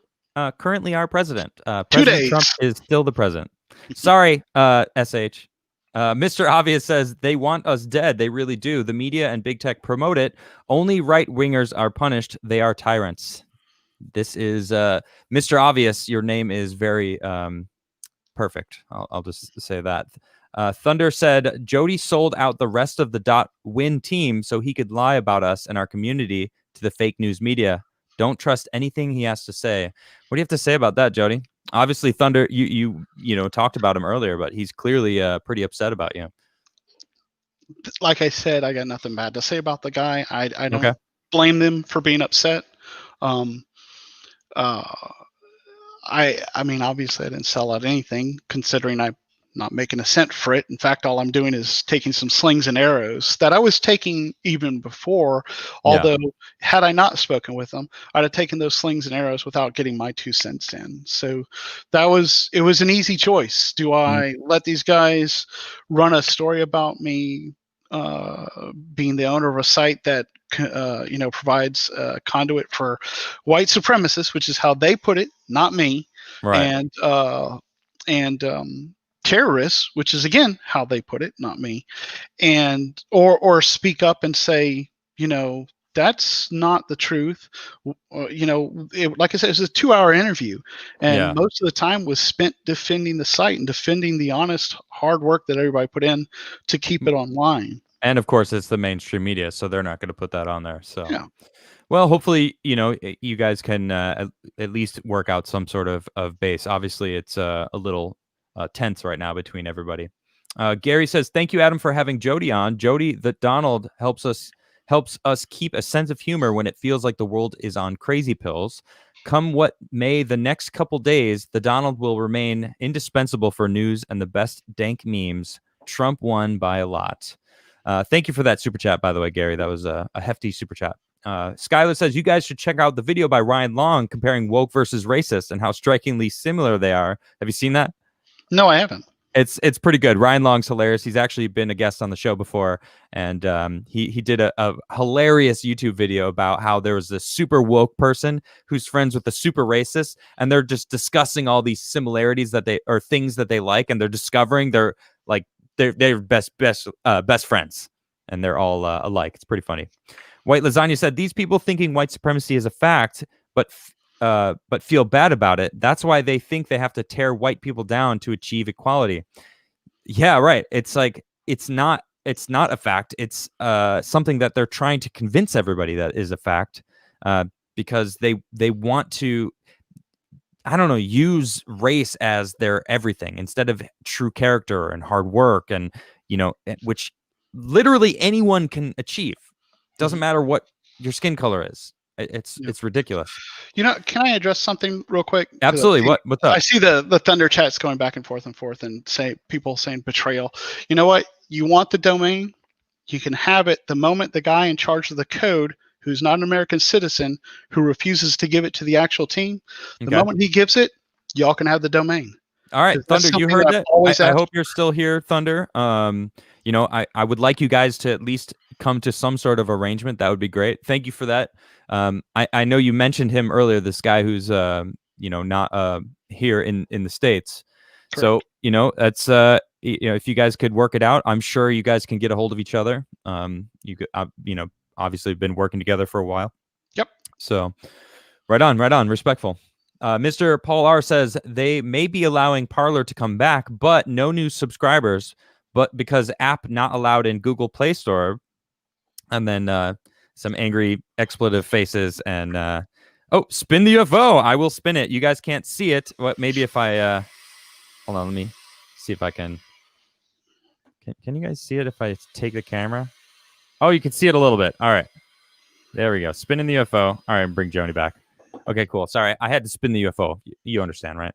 currently our president. President Trump is still the president. Sorry, SH. Mr. Obvious says, "They want us dead. They really do. The media and big tech promote it. Only right-wingers are punished. They are tyrants." This is Mr. Obvious. Your name is very perfect. I'll just say that. Thunder said, "Jody sold out the rest of the .win team so he could lie about us and our community to the fake news media. Don't trust anything he has to say." What do you have to say about that, Jody? Obviously, Thunder, you talked about him earlier, but he's clearly pretty upset about you. Like I said, I got nothing bad to say about the guy. I don't blame them for being upset. I mean, obviously, I didn't sell out anything, considering I'm not making a cent for it. In fact, all I'm doing is taking some slings and arrows that I was taking even before. Although, had I not spoken with them, I'd have taken those slings and arrows without getting my 2 cents in. So it was an easy choice. Do I let these guys run a story about me being the owner of a site that provides a conduit for white supremacists, which is how they put it, not me, right? And terrorists, which is again how they put it, not me, and or speak up and say, that's not the truth. Like I said, it was a 2-hour interview, and most of the time was spent defending the site and defending the honest, hard work that everybody put in to keep it online. And of course, it's the mainstream media, so they're not going to put that on there. So, well, hopefully, you guys can at least work out some sort of base. Obviously, it's a little tense right now between everybody. Gary says, "Thank you, Adam, for having Jody on. Jody, the Donald helps us keep a sense of humor when it feels like the world is on crazy pills. Come what may, the next couple days, the Donald will remain indispensable for news and the best dank memes. Trump won by a lot." Thank you for that super chat, by the way, Gary. That was a hefty super chat. Skylar says, "You guys should check out the video by Ryan Long comparing woke versus racist and how strikingly similar they are." Have you seen that? No, I haven't. It's pretty good. Ryan Long's hilarious. He's actually been a guest on the show before, and he did a hilarious YouTube video about how there was this super woke person who's friends with the super racist, and they're just discussing all these similarities or things that they like, and they're discovering they're best friends, and they're all alike. It's pretty funny. White Lasagna said, "These people thinking white supremacy is a fact, but feel bad about it. That's why they think they have to tear white people down to achieve equality." Yeah, right. It's like it's not a fact. It's something that they're trying to convince everybody that is a fact, because they want to. I don't know, use race as their everything instead of true character and hard work, and which literally anyone can achieve. Doesn't Mhm. matter what your skin color is. Yeah. It's ridiculous. Can I address something real quick? Because Absolutely. What's I up? see the Thunder chats going back and forth, and say people saying betrayal. You know what? You want the domain, you can have it the moment the guy in charge of the code, who's not an American citizen, who refuses to give it to the actual team, the Okay. moment he gives it, y'all can have the domain. All right, Because that's Thunder, you something that heard I've that. I, always I asked. hope you're still here, Thunder. I would like you guys to at least come to some sort of arrangement. That would be great. Thank you for that. I know you mentioned him earlier, this guy who's not here in the States. So, Correct. that's if you guys could work it out, I'm sure you guys can get a hold of each other. You could obviously been working together for a while. Yep. So, right on, respectful. Mr. Paul R says they may be allowing Parler to come back, but no new subscribers. But because app not allowed in Google Play Store, and then some angry expletive faces and spin the UFO. I will spin it. You guys can't see it. What? Maybe if I hold on, let me see if I can. Can you guys see it if I take the camera? Oh, you can see it a little bit. All right, there we go. Spinning the UFO. All right, bring Joni back. Okay, cool. Sorry, I had to spin the UFO. You understand, right?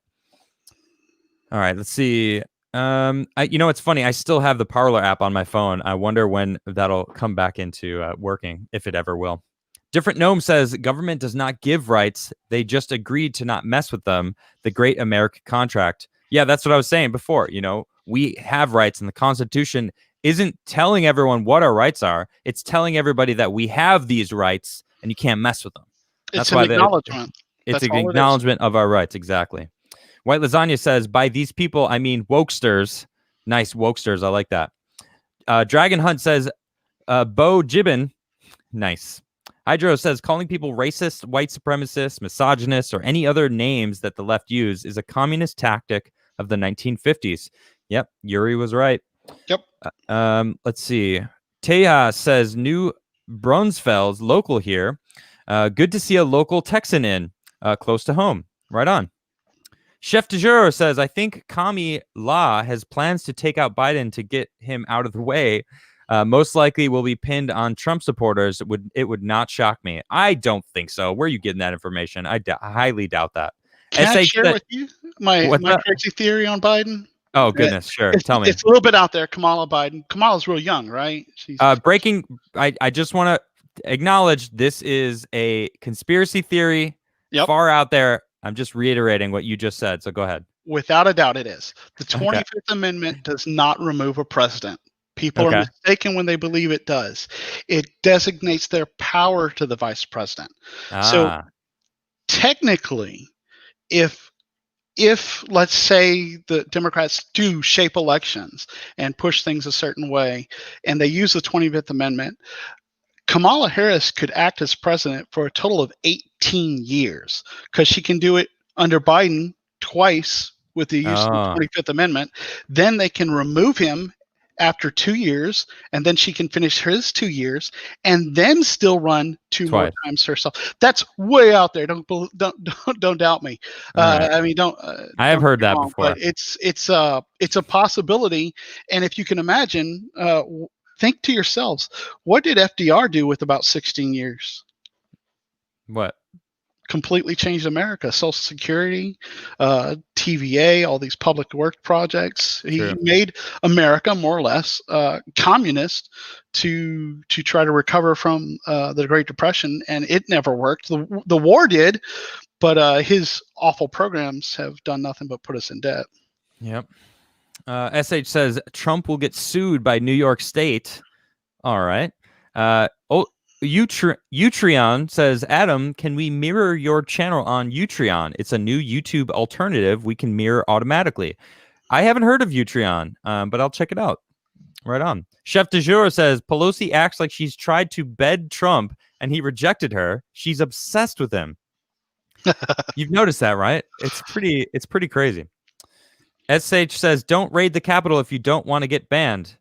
All right, let's see. It's funny. I still have the Parler app on my phone. I wonder when that'll come back into working, if it ever will. Different Gnome says government does not give rights. They just agreed to not mess with them. The Great American Contract. Yeah, that's what I was saying before. We have rights, and the Constitution isn't telling everyone what our rights are. It's telling everybody that we have these rights, and you can't mess with them. It's That's an why acknowledgement. it's That's an all it is. acknowledgement of our rights. Exactly. White Lasagna says, by these people, I mean wokesters. Nice, wokesters. I like that. Dragon Hunt says, Bo Gibbon. Nice. Hydro says, calling people racist, white supremacist, misogynist, or any other names that the left use is a communist tactic of the 1950s. Yep, Yuri was right. Yep. Let's see. Teja says, New Brunsfeld's local here. Good to see a local Texan in, close to home. Right on. Chef de jour says, I think Kami La has plans to take out Biden to get him out of the way. Most likely will be pinned on Trump supporters. It would not shock me. I don't think so. Where are you getting that information? I highly doubt that. Can I SH share with you my what's that? crazy theory on Biden? Oh goodness, sure. Tell me. It's a little bit out there. Kamala Biden. Kamala's real young, right? She's Breaking. I just want to acknowledge this is a conspiracy theory, Yep. far out there. I'm just reiterating what you just said. So go ahead. Without a doubt, it is. The Okay. 25th Amendment does not remove a president. People are Okay. mistaken when they believe it does. It designates their power to the vice president. So Ah. technically, if let's say the Democrats do shape elections and push things a certain way, and they use the 25th Amendment, Kamala Harris could act as president for a total of 18 years because she can do it under Biden twice with the use of the 25th Amendment. Then they can remove him after 2 years, and then she can finish his 2 years and then still run two more times herself. That's way out there. Don't doubt me. Right. I mean, I have heard that wrong, before. but it's a possibility. And if you can imagine, think to yourselves, what did FDR do with about 16 years? What? Completely changed America. Social Security, TVA, all these public work projects. He made America more or less communist to try to recover from the Great Depression, and it never worked. The war did, but his awful programs have done nothing but put us in debt. Yep. SH says Trump will get sued by New York State. All right. Utreon says, Adam, can we mirror your channel on Utreon? It's a new YouTube alternative we can mirror automatically. I haven't heard of Utreon, but I'll check it out. Right on. Chef de jour says, Pelosi acts like she's tried to bed Trump and he rejected her. She's obsessed with him. You've noticed that, right? It's pretty crazy. SH says, don't raid the Capitol if you don't want to get banned.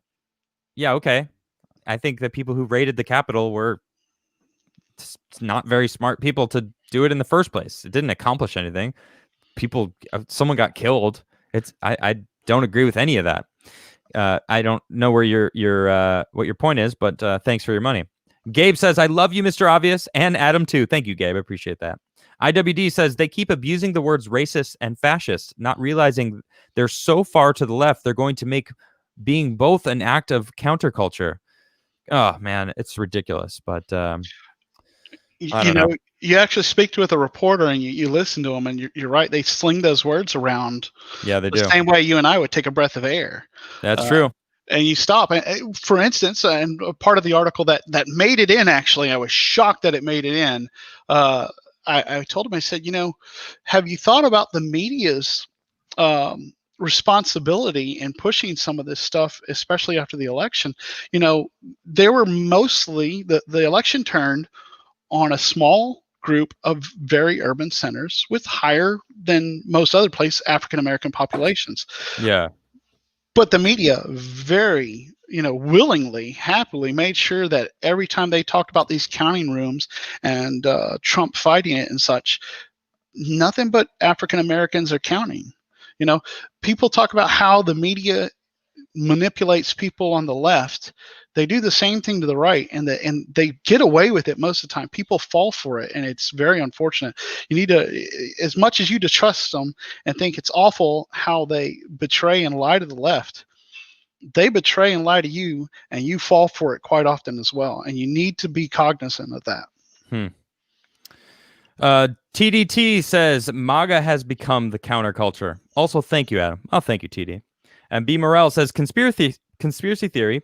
Yeah, okay. I think the people who raided the Capitol were not very smart people to do it in the first place. It didn't accomplish anything. someone got killed. I don't agree with any of that. I don't know where what your point is, but thanks for your money. Gabe says, I love you, Mr. Obvious, and Adam too. Thank you, Gabe. I appreciate that. IWD says they keep abusing the words racist and fascist, not realizing they're so far to the left, they're going to make being both an act of counterculture. Oh, man, it's ridiculous. But I don't know. You actually speak with a reporter and you listen to them, and you're right. They sling those words around. Yeah, they the do. Same way you and I would take a breath of air. That's true. And you stop. And for instance, and part of the article that made it in, actually, I was shocked that it made it in. I told him, I said, have you thought about the media's responsibility in pushing some of this stuff, especially after the election? They were mostly, the election turned on a small group of very urban centers with higher than most other places African-American populations. Yeah. But the media very, willingly, happily made sure that every time they talked about these counting rooms and Trump fighting it and such, nothing but African Americans are counting. People talk about how the media manipulates people on the left. They do the same thing to the right, and they get away with it most of the time. People fall for it, and it's very unfortunate. You need to, as much as you distrust them and think it's awful how they betray and lie to the left, they betray and lie to you, and you fall for it quite often as well. And you need to be cognizant of that. TDT says MAGA has become the counterculture. Also, thank you, Adam. Oh, thank you, TD. And B. Morel says conspiracy theory.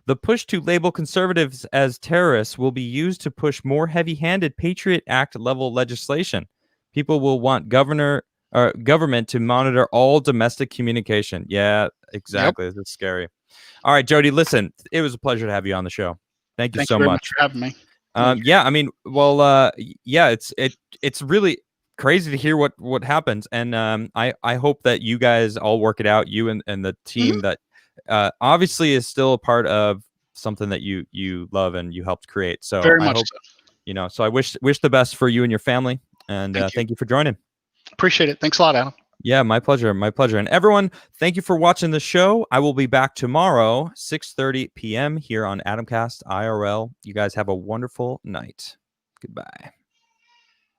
The push to label conservatives as terrorists will be used to push more heavy-handed Patriot Act level legislation. People will want government to monitor all domestic communication. Yeah, exactly. Yep. This is scary. All right, Jody, listen, it was a pleasure to have you on the show. Thank you so much for having me. Yeah, I mean, it's really crazy to hear what happens, and I hope that you guys all work it out, you and the team that obviously is still a part of something that you love and you helped create. So very much so. So I wish the best for you and your family, and thank you for joining. Appreciate it. Thanks a lot, Adam. Yeah, my pleasure. My pleasure. And everyone, thank you for watching the show. I will be back tomorrow, 6:30 p.m. here on Adamcast IRL. You guys have a wonderful night. Goodbye.